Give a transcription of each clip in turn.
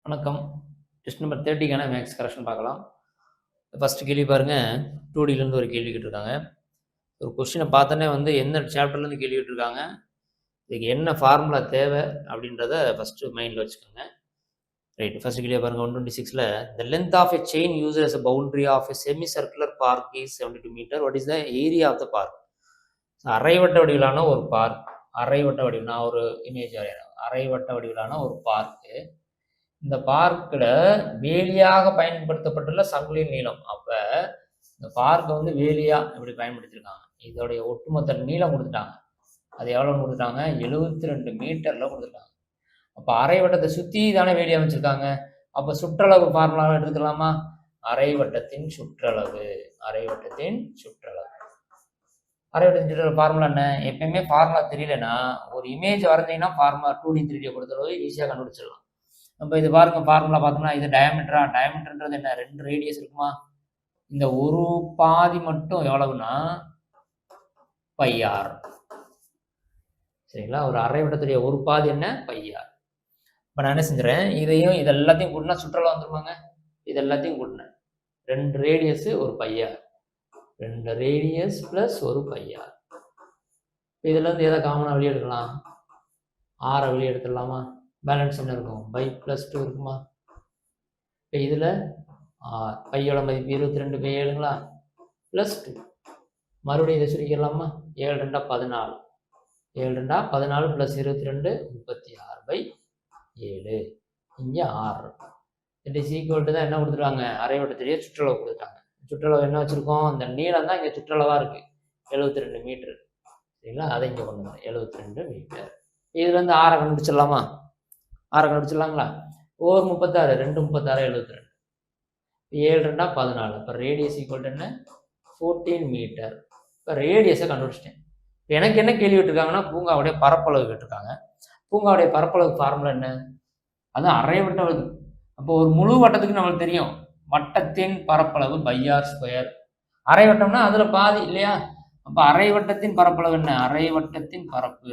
வணக்கம். Test number 30க்கான maths correction பார்க்கலாம். First கேள்வி பாருங்கள், 2Dலேருந்து ஒரு கேள்வி கேட்டிருக்காங்க. ஒரு கொஸ்டினை பார்த்தோன்னே எந்த சாப்டர்லேருந்து கேள்வி கேட்டிருக்காங்க, இதுக்கு என்ன ஃபார்முலா தேவை அப்படின்றத ஃபஸ்ட்டு மைண்டில் வச்சுக்கோங்க. ரைட், ஃபஸ்ட்டு கேள்வி பாருங்கள். 126ல் the length of a chain used as a boundary of a semi circular park is 72 meter. What is the area of the park? அரைவட்ட வடிவிலான ஒரு பார்க், அரைவட்ட வடிவில், நான் ஒரு இமேஜ் வரைகிறேன். அரைவட்ட வடிவிலான ஒரு பார்க்கு, இந்த பார்க்கில் வேலியாக பயன்படுத்தப்பட்டுள்ள சங்கிலியின் நீளம். அப்போ இந்த பார்க்கை வேலியாக இப்படி பயன்படுத்தியிருக்காங்க. இதோடைய ஒட்டுமொத்த நீளம் கொடுத்துட்டாங்க. அது எவ்வளோன்னு கொடுத்துட்டாங்க? 72 மீட்டரில் கொடுத்துருக்காங்க. அப்போ அரை வட்டத்தை சுற்றி தானே வேலி அமைச்சிருக்காங்க. அப்போ சுற்றளவு ஃபார்முலாவை எடுத்துக்கலாமா? அரைவட்டத்தின் சுற்றளவு, அரைவட்டத்தின் சுற்றளவு. அரைவட்டத்தின் சுற்றளவு ஃபார்முலா என்ன? எப்பயுமே ஃபார்முலா தெரியலன்னா ஒரு இமேஜ் வரைஞ்சிங்கன்னா ஃபார்முலா 2D 3D பொறுத்தளவு ஈஸியாக கண்டுபிடிச்சிடலாம். நம்ம இது பாருங்க, ஃபார்முலா பார்த்தோம்னா இது டயமீட்டரா? டயமீட்டர்ன்றது என்ன? 2 ரேடியஸ் இருக்குமா? இந்த ஒரு பாதி மட்டும் எவ்வளவுனா πr. சரிங்களா? ஒரு அரை வட்டத்துடைய ஒரு பாதி என்ன? πr. இப்போ நான் என்ன செஞ்சுறேன், இதையும் இது எல்லாத்தையும் கூட்டினா சுற்றளவு வந்துருவாங்க. இது எல்லாத்தையும் கூட்டினேன். 2 ரேடியஸ் ஒரு πr, 2 ரேடியஸ் பிளஸ் ஒரு πr. இதுல இருந்து எதை காமனாக வெளியே எடுக்கலாம்? ஆரை வெளியே எடுத்துடலாமா? பேலன்ஸ் என்ன இருக்கும்? பை ப்ளஸ் 2 இருக்குமா? இப்போ இதில் பையோட மதிப்பு 22 பை 7ங்களா? ப்ளஸ் 2. மறுபடியும் இதை சுருக்கிடலாமா? 7 2 14, 7 2 14 ப்ளஸ் 22 36 பை 7. இங்கே 6. இட் இஸ் ஈக்குவல் டு தான் என்ன கொடுத்துருக்காங்க? அரை வட்டத்திலேயே சுற்றளவு கொடுத்துட்டாங்க. சுற்றளவு என்ன வச்சுருக்கோம்? இந்த நீளம் தான் இங்கே சுற்றளவாக இருக்குது, 72 மீட்டர். சரிங்களா? அதை இங்கே கொண்டு வந்தோம், 72 மீட்டர். இதுலேருந்து 6 கண்டுபிடிச்சிடலாமா? 6 கண்டுபிடிச்சிடலாங்களா? 1 36, 2 36 72, 7 2 14. இப்போ ரேடியஸ் ஈக்குவல் என்ன? 14 மீட்டர். இப்போ ரேடியஸை கண்டுபிடிச்சிட்டேன். இப்போ எனக்கு என்ன கேள்வி விட்டுருக்காங்கன்னா, பூங்காவுடைய பரப்பளவு கேட்டிருக்காங்க. பூங்காவுடைய பரப்பளவு ஃபார்முலா என்ன? அதுதான் அரை வட்டம். அப்போ ஒரு முழு வட்டத்துக்கு நம்மளுக்கு தெரியும், வட்டத்தின் பரப்பளவு πr ஸ்கொயர். அரை வட்டம்னா அதில் பாதி இல்லையா? அப்போ அரை வட்டத்தின் பரப்பளவு என்ன? அரை வட்டத்தின் பரப்பு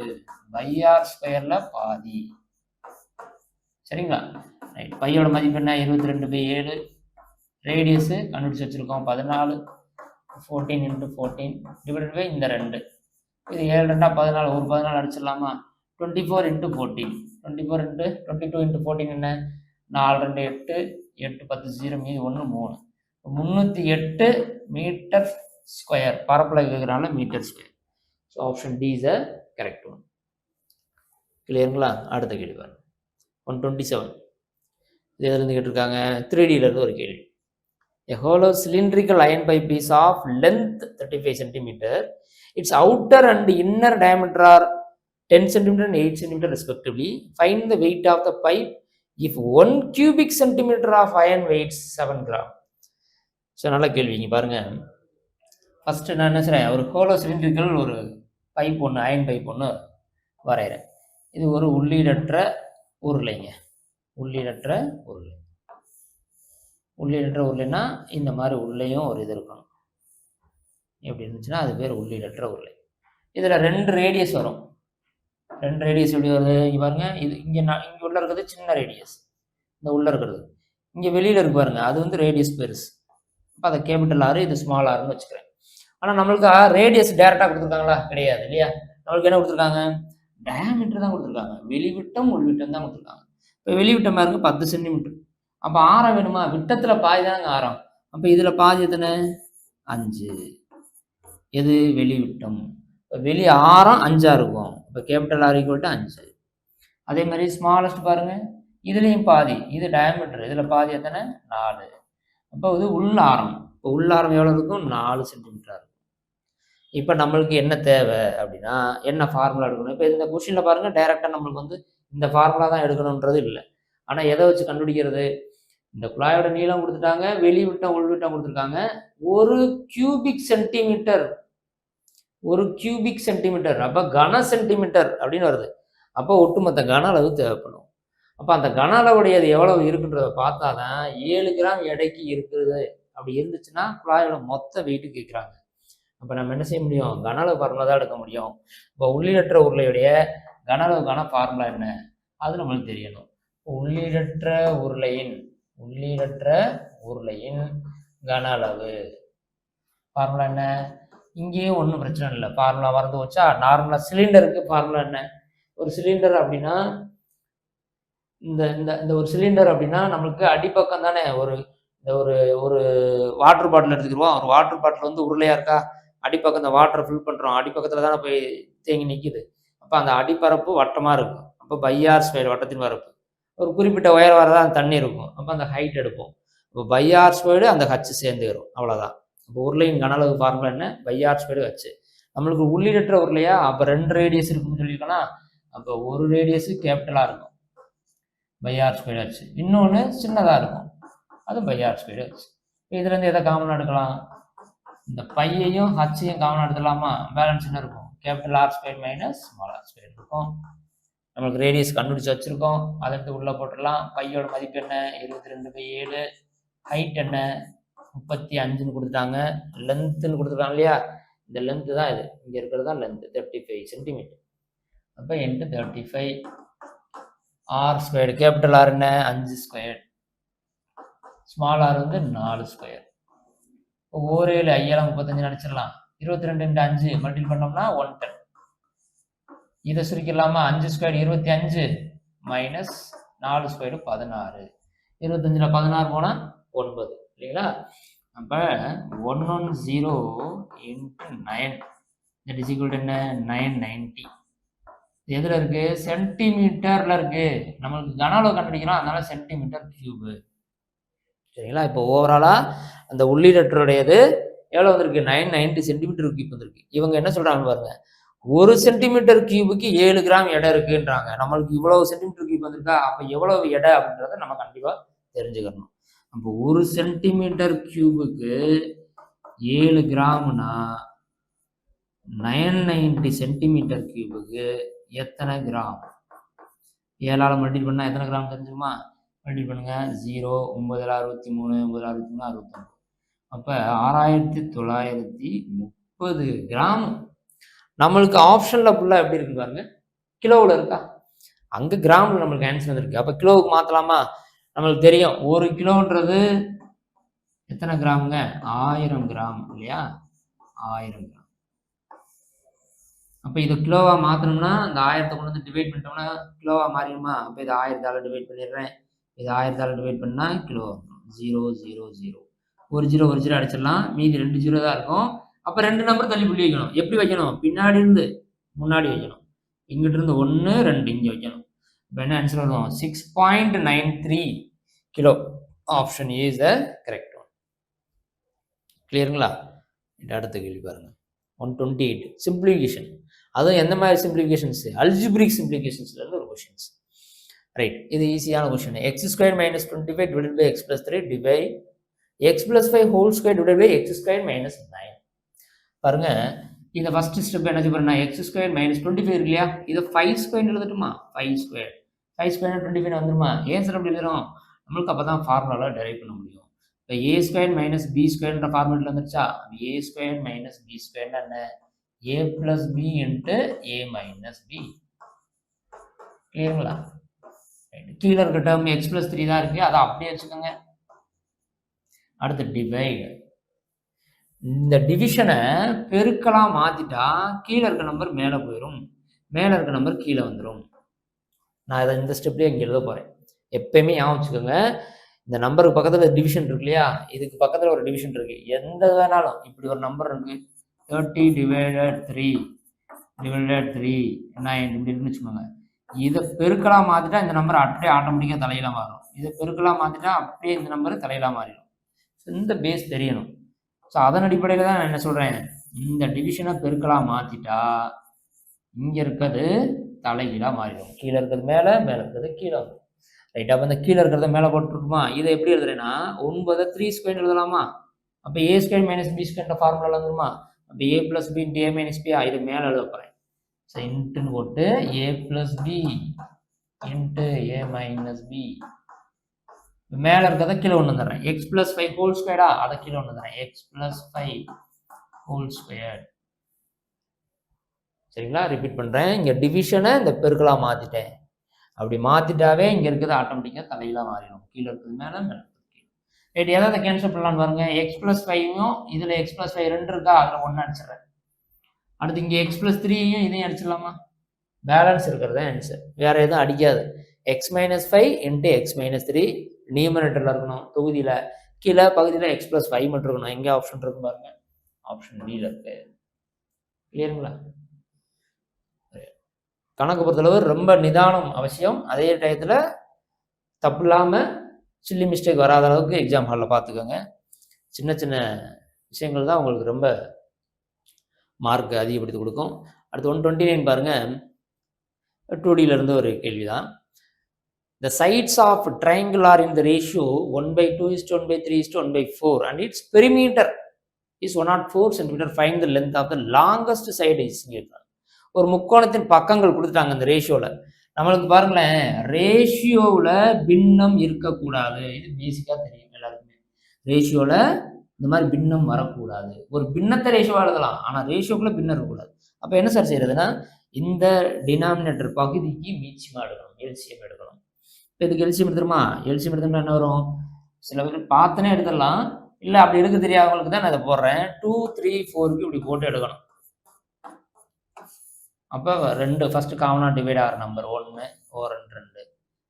πr ஸ்கொயரில் பாதி. சரிங்களா? ரைட். பையோட மதிப்பு என்ன? 22 பை 7. ரேடியஸு கண்டுபிடிச்சி வச்சுருக்கோம் 14. 14 × 14 டிவைடட் பை இந்த 2. இது 7 2 14, ஒரு 14 அடிச்சிடலாமா? 24 × 14, 24 × 22 × 14 என்ன? 4 2 8, 8 10 0, மீது 1 3. 308 மீட்டர் ஸ்கொயர். பரப்பளவு கேட்குறனால metre square. So option D is a correct one. கிளியருங்களா? அடுத்த கேள்வி பாருங்க. 127. இது எதுலேருந்து கேட்டிருக்காங்க? 3Dலேருந்து ஒரு கேள்வி. A hollow cylindrical iron pipe is of length 35 cm. Its outer and inner diameter are 10 cm and 8 cm respectively. Find the weight of the pipe if 1 cubic centimeter of iron weighs 7 gram. So நல்ல கேள்வி. இங்கே பாருங்கள், first நான் என்ன செய்கிறேன், ஒரு hollow cylindrical ஒரு pipe ஒன்று, அயன் பைப் ஒன்று வரைகிறேன். இது ஒரு உள்ளீடற்ற உருளைங்க, உள்ளீடற்ற உருளை. உள்ளீடற்ற உருளைன்னா இந்த மாதிரி உள்ளேயும் ஒரு இது இருக்கணும். எப்படி இருந்துச்சுன்னா அது பேர் உள்ளீடற்ற உருளை. இதில் 2 ரேடியஸ் வரும். 2 ரேடியஸ் எப்படி வருது? இங்கே பாருங்க, இது இங்கே இங்கே உள்ள இருக்கிறது சின்ன ரேடியஸ், இந்த உள்ளே இருக்கிறது. இங்கே வெளியில் இருக்கு பாருங்க, அது ரேடியஸ் பெருசு. அப்போ அதை கேபிட்டல் ஆர், இது ஸ்மால் ஆர்னு வச்சுக்கிறேன். ஆனால் நம்மளுக்கு ரேடியஸ் டேரெக்டாக கொடுத்துருக்காங்களா? கிடையாது இல்லையா? நம்மளுக்கு என்ன கொடுத்துருக்காங்க? டயாமீட்டர் தான் கொடுத்துருக்காங்க. வெளிவிட்டம் உள்விட்டம் தான் கொடுத்துருக்காங்க. இப்போ வெளிவிட்டம் பாருங்க 10 சென்டிமீட்டர். அப்போ ஆரம் வேணுமா? விட்டத்தில் பாதி தாங்க ஆரம். அப்போ இதில் பாதி எத்தனை? 5. எது? வெளிவிட்டம். இப்போ வெளி ஆரம் 5ஆக இருக்கும். இப்போ கேபிட்டல் ஆர் ஈக்குவல் டு 5. அதே மாதிரி ஸ்மாலஸ்ட் பாருங்க, இதுலேயும் பாதி, இது டயாமீட்டர், இதில் பாதி எத்தனை? 4. அப்போ இது உள்ளாரம். இப்போ உள்ளாரம் எவ்வளோ இருக்கும்? 4 சென்டிமீட்டராக இருக்கும். இப்போ நம்மளுக்கு என்ன தேவை அப்படின்னா, என்ன ஃபார்முலா எடுக்கணும்? இப்போ இந்த கொஸ்டினில் பாருங்கள், டைரெக்டாக நம்மளுக்கு இந்த ஃபார்முலா தான் எடுக்கணுன்றது இல்லை. ஆனால் எதை வச்சு கண்டுபிடிக்கிறது? இந்த குழாயோட நீளம் கொடுத்துட்டாங்க, வெளிவிட்டம் உள்விட்டம் கொடுத்துருக்காங்க. 1 கியூபிக் சென்டிமீட்டர், 1 கியூபிக் சென்டிமீட்டர், அப்போ கன சென்டிமீட்டர் அப்படின்னு வருது. அப்போ ஒட்டுமொத்த கன அளவு தேவைப்படும். அப்போ அந்த கன அளவுடையது எவ்வளவு இருக்குன்றத பார்த்தா தான் 7 கிராம் எடைக்கு இருக்குது. அப்படி இருந்துச்சுன்னா குழாயோட மொத்த வெயிட்டு கேட்குறாங்க. அப்போ நம்ம என்ன செய்ய முடியும்? கன அளவு ஃபார்முலா தான் எடுக்க முடியும். இப்போ உள்ளீடற்ற உருளையுடைய கன அளவுக்கான ஃபார்முலா என்ன? அது நம்மளுக்கு தெரியணும். உள்ளீடற்ற உருளையின் கன அளவு. ஃபார்முலா என்ன? இங்கேயும் ஒன்றும் பிரச்சனை இல்லை, ஃபார்முலா மறந்து வச்சா. நார்மலாக சிலிண்டருக்கு ஃபார்முலா என்ன? ஒரு சிலிண்டர் அப்படின்னா இந்த இந்த இந்த ஒரு சிலிண்டர் அப்படின்னா நம்மளுக்கு அடிப்பக்கம் தானே ஒரு ஒரு ஒரு வாட்டர் பாட்டில் எடுத்துக்கிடுவோம். ஒரு வாட்டர் பாட்டில் வந்து உருளையா இருக்கா, அடிப்பக்கம் இந்த வாட்டரை ஃபில் பண்ணுறோம், அடிப்பக்கத்தில் தானே போய் தேங்கி நிற்கிது. அப்போ அந்த அடிப்பரப்பு வட்டமாக இருக்கும். அப்போ பையார் ஸ்கொயர் வட்டத்தின் பரப்பு ஒரு குறிப்பிட்ட உயரம் வரதான் அந்த தண்ணி இருக்கும். அப்போ அந்த ஹைட் எடுப்போம். இப்போ பையார் ஸ்கொயர்டு அந்த ஹச்சு சேர்ந்துக்கிறோம், அவ்வளோதான். இப்போ உருளையின் கன அளவு ஃபார்முலா என்ன? Pi r squared h. நம்மளுக்கு உள்ளீடற்ற உருளையா, அப்போ 2 ரேடியஸ் இருக்குன்னு சொல்லியிருக்கோன்னா, அப்போ ஒரு ரேடியஸ் கேபிட்டலாக இருக்கும், பையார் ஸ்கொயர் ஹச்சு. இன்னொன்று சின்னதாக இருக்கும், அது பையார் ஸ்கொயர் ஹச்சு. இதுலேருந்து எதை காமனாக எடுக்கலாம்? இந்த பையையும் ஹச்சையும் காமனாக எடுத்துடலாமா? பேலன்ஸ் என்ன இருக்கும்? Capital R square minus small R square இருக்கும். நம்மளுக்கு ரேடியஸ் கண்டுபிடிச்சு வச்சுருக்கோம், அதை எடுத்து உள்ளே போட்டுடலாம். பையோட மதிப்பு என்ன? 22/7. ஹைட் என்ன? 35ன்னு கொடுத்துட்டாங்க. லென்த்துன்னு கொடுத்துருக்காங்க இல்லையா? இந்த லென்த்து தான் இது, இங்கே இருக்கிறது தான் லென்த்து, 35 சென்டிமீட்டர். அப்போ into 35. R square, capital R என்ன? 5 ஸ்கொயர், ஸ்மால் ஆர் வந்து 4 ஸ்கொயர். ஓர் 7 ஐயால 35 அடிச்சிடலாம். 22 × 5 மல்டிபிள் பண்ணோம்னா 110. இதை சுருக்கிடலாமா? 5 ஸ்கொயர் 25 மைனஸ் 4 ஸ்கொயர் 16. 25ல் 16 போனால் 9 இல்லைங்களா? அப்போ 110 × 9 தட் இஸ் ஈக்குவல் டு என்ன? 990. எதில் இருக்குது? சென்டிமீட்டரில் இருக்குது. நம்மளுக்கு கன அளவு கண்டுபிடிக்கிறோம், அதனால சென்டிமீட்டர் கியூபு. சரிங்களா? இப்போ ஓவராலாக அந்த உள்ளீடற்றுடையது எவ்வளோ வந்திருக்கு? 990 சென்டிமீட்டர் கியூப் வந்திருக்கு. இவங்க என்ன சொல்கிறாங்க பாருங்க, 1 சென்டிமீட்டர் கியூபுக்கு 7 கிராம் எடை இருக்குன்றாங்க. நம்மளுக்கு இவ்வளவு சென்டிமீட்டர் கியூப் வந்திருக்கா, அப்போ எவ்வளவு எடை அப்படின்றத நம்ம கண்டிப்பாக தெரிஞ்சுக்கணும். அப்போ 1 சென்டிமீட்டர் கியூபுக்கு 7 கிராம்னா 990 சென்டிமீட்டர் கியூபுக்கு எத்தனை கிராம்? 7ஆல் மல்டிபிள் பண்ணால் எத்தனை கிராம் தெரிஞ்சுமா? மல்டிபிள் பண்ணுங்க. 0 9 63 9 63 69. அப்போ 6930 கிராம். நம்மளுக்கு ஆப்ஷனில் ஃபுல்லாக எப்படி இருக்கு பாருங்க, கிலோவில் இருக்கா? அங்கே கிராமில் நம்மளுக்கு ஆன்சர் வந்துருக்கு. அப்போ கிலோவுக்கு மாற்றலாமா? நம்மளுக்கு தெரியும் 1 கிலோன்றது எத்தனை கிராமுங்க? 1000 கிராம் இல்லையா? 1000 கிராம். அப்போ இதை கிலோவாக மாற்றணும்னா இந்த 1000 கொண்டு வந்து டிவைட் பண்ணிட்டோம்னா கிலோவாக மாறிடுமா? அப்போ இதை 1000ஆல் டிவைட் பண்ணிடுறேன். இது 1000ஆல் டிவைட் பண்ணால் கிலோ 0 0 0. ஒரு 0 அடிச்சிடலாம், மீதி 2 0 தான் இருக்கும். அப்போ 2 நம்பர் தள்ளி புள்ளி வைக்கணும். எப்படி வைக்கணும்? பின்னாடி இருந்து முன்னாடி வைக்கணும். இங்கிட்ட இருந்து 1 2 இங்கே வைக்கணும். இப்போ என்ன ஆன்சர் வரும்? 6.93 kilo. Option A is the correct one. கிளியருங்களா? அடுத்த கேள்வி பாருங்க. 128 சிம்பிளிஃபிகேஷன். அதுவும் எந்த மாதிரி சிம்பிளிஃபிகேஷன்ஸ்? அல்ஜிப்ரிக் சிம்பிளிஃபிகேஷன்ஸ்லேருந்து ஒரு கொஷின்ஸ். ரைட், இது ஈஸியான question. x² - 25 divided by x + 3 divide x + 5 whole square divided by x² - 9. பாருங்க, இந்த ஃபர்ஸ்ட் ஸ்டெப் என்ன பண்ணுறேன்னா x² - 25 இருக்கு இல்லையா, இதை 5² எழுதட்டுமா? 5² 25 வந்துருமா? ஏன் சார் அப்படி எழுதுறோம்? நம்மளுக்கு அப்போ தான் ஃபார்முலாவில் டெரைவ் பண்ண முடியும். இப்போ a² - b² ஃபார்முலேட்டில் வந்துருச்சா? a² - b² என்ன? a + b × a - b. கிளியருங்களா? கீழே இருக்க டேர்ம் x + 3 தான் இருக்கு, அதை அப்படியே வச்சுக்கோங்க. அடுத்து டிவைட். இந்த டிவிஷனை பெருக்கலா மாத்திட்டா கீழே இருக்க நம்பர் மேலே போயிடும், மேலே இருக்க நம்பர் கீழே வந்துடும். நான் இதை இந்த ஸ்டெப்லேயே இங்கே எழுத போகிறேன். எப்பயுமே ஞாபகம் வச்சுக்கோங்க, இந்த நம்பருக்கு பக்கத்தில் டிவிஷன் இருக்கு இல்லையா, இதுக்கு பக்கத்தில் ஒரு டிவிஷன் இருக்கு. எந்த வேணாலும் இப்படி ஒரு நம்பர் இருக்கு, 30 / 3 / 3 9 இப்படி இருக்குன்னு வச்சுக்கோங்க. இதை பெருக்கலா மாத்திட்டா இந்த நம்பர் அப்படியே ஆட்டோமேட்டிக்காக தலையில மாறும். இதை பெருக்கலா மாத்திட்டா அப்படியே இந்த நம்பர் தலையில மாறிடும். இந்த பேஸ் தெரியணும். ஸோ அதன் அடிப்படையில் தான் நான் என்ன சொல்கிறேன், இந்த டிவிஷனை பெருக்கலா மாற்றிட்டா இங்கே இருக்கிறது தலைகீழாக மாறிடும். கீழே இருக்கிறது மேலே, மேலே இருக்கிறது கீழே வரும். ரைட், அப்போ இந்த கீழே இருக்கிறத மேலே போட்டுருக்குமா? இதை எப்படி எழுதுறேன்னா 9 3² எழுதலாமா? அப்போ a² - b² ஃபார்முலா வந்துருமா? அப்போ a + b × a - b இது மேலே எழுத போகிறேன். ஸோ இன்ட்டுன்னு போட்டு a + b × a - b. மேலே இருக்கிறத கீழே ஒன்று வந்துடுறேன். x + 5 whole square அதை கீழே ஒன்று வந்துடுறேன். x + 5 whole square. சரிங்களா? ரிப்பீட் பண்ணுறேன். இங்கே டிவிஷனை இந்த பெருக்கலா மாற்றிட்டேன். அப்படி மாற்றிட்டாவே இங்கே இருக்கிறது ஆட்டோமேட்டிக்காக தலையெல்லாம் மாறிடும். கீழே இருக்கிறது மேலே மேலே கீழே. ரைட், எதாவது கேன்சல் பண்ணலான்னு பாருங்க. x+5யும் இதில் x+5 2 இருக்கா, அதில் 1 அடிச்சிடுறேன். அடுத்து இங்கே x+3யும் இதையும் அடிச்சிடலாமா? பேலன்ஸ் இருக்கிறது தான் ஆன்சர், வேறு எதுவும் அடிக்காது. x-5 × x-3 நியூமரேட்டரில் இருக்கணும் தொகுதியில், கீழே பகுதியில் x+5 மட்டும் இருக்கணும். எங்கே ஆப்ஷன் இருக்கு பாருங்க, ஆப்ஷன் பியில் இருக்கு. கிளியருங்களா? கணக்கு பொறுத்தளவு ரொம்ப நிதானம் அவசியம். அதே டயத்தில் தப்பு இல்லாமல் சில்லி மிஸ்டேக் வராத அளவுக்கு எக்ஸாம் ஹாலில் பார்த்துக்கோங்க. சின்ன சின்ன விஷயங்கள் தான் உங்களுக்கு ரொம்ப மார்க் அதிகப்படுத்தி கொடுக்கும். அடுத்து 129 பாருங்கள், 2Dயிலேருந்து ஒரு கேள்வி தான். The sides of triangle are in the ratio 1/2:1/3:1/4 and its perimeter is 104 cm. Find the length of the longest side is given. ஒரு முக்கோணத்தின் பக்கங்கள் கொடுத்துட்டாங்க இந்த ரேஷியோவில். நம்மளுக்கு பாருங்களேன், ரேஷியோவில் பின்னம் இருக்கக்கூடாது. இது பேசிக்காக தெரியும் எல்லாருக்குமே. ரேஷியோவில் இந்த மாதிரி பின்னம் வரக்கூடாது. ஒரு பின்னத்தை ரேஷியோவாக எழுதலாம், ஆனால் ரேஷியோக்குள்ளே பின்னம் இருக்கக்கூடாது. அப்போ என்ன சார் செய்யறதுன்னா, இந்த டினாமினேட்டர் பகுதிக்கு மீச்சியமாக எடுக்கணும், எல்சிஎம் எடுக்கணும். இப்போ இதுக்கு எல்சிஎம் எடுத்துருமா? எல்சிஎம் எடுத்தோம்னா என்ன வரும்? சில பேர் பார்த்தனே எடுத்துடலாம், இல்லை அப்படி எடுக்க தெரியாதவங்களுக்கு தான் நான் இதை போடுறேன். 2, 3, 4க்கு இப்படி போட்டு எடுக்கணும். அப்போ 2 ஃபஸ்ட்டு காமனாக டிவைட் ஆகிற நம்பர் 1, 2, 2,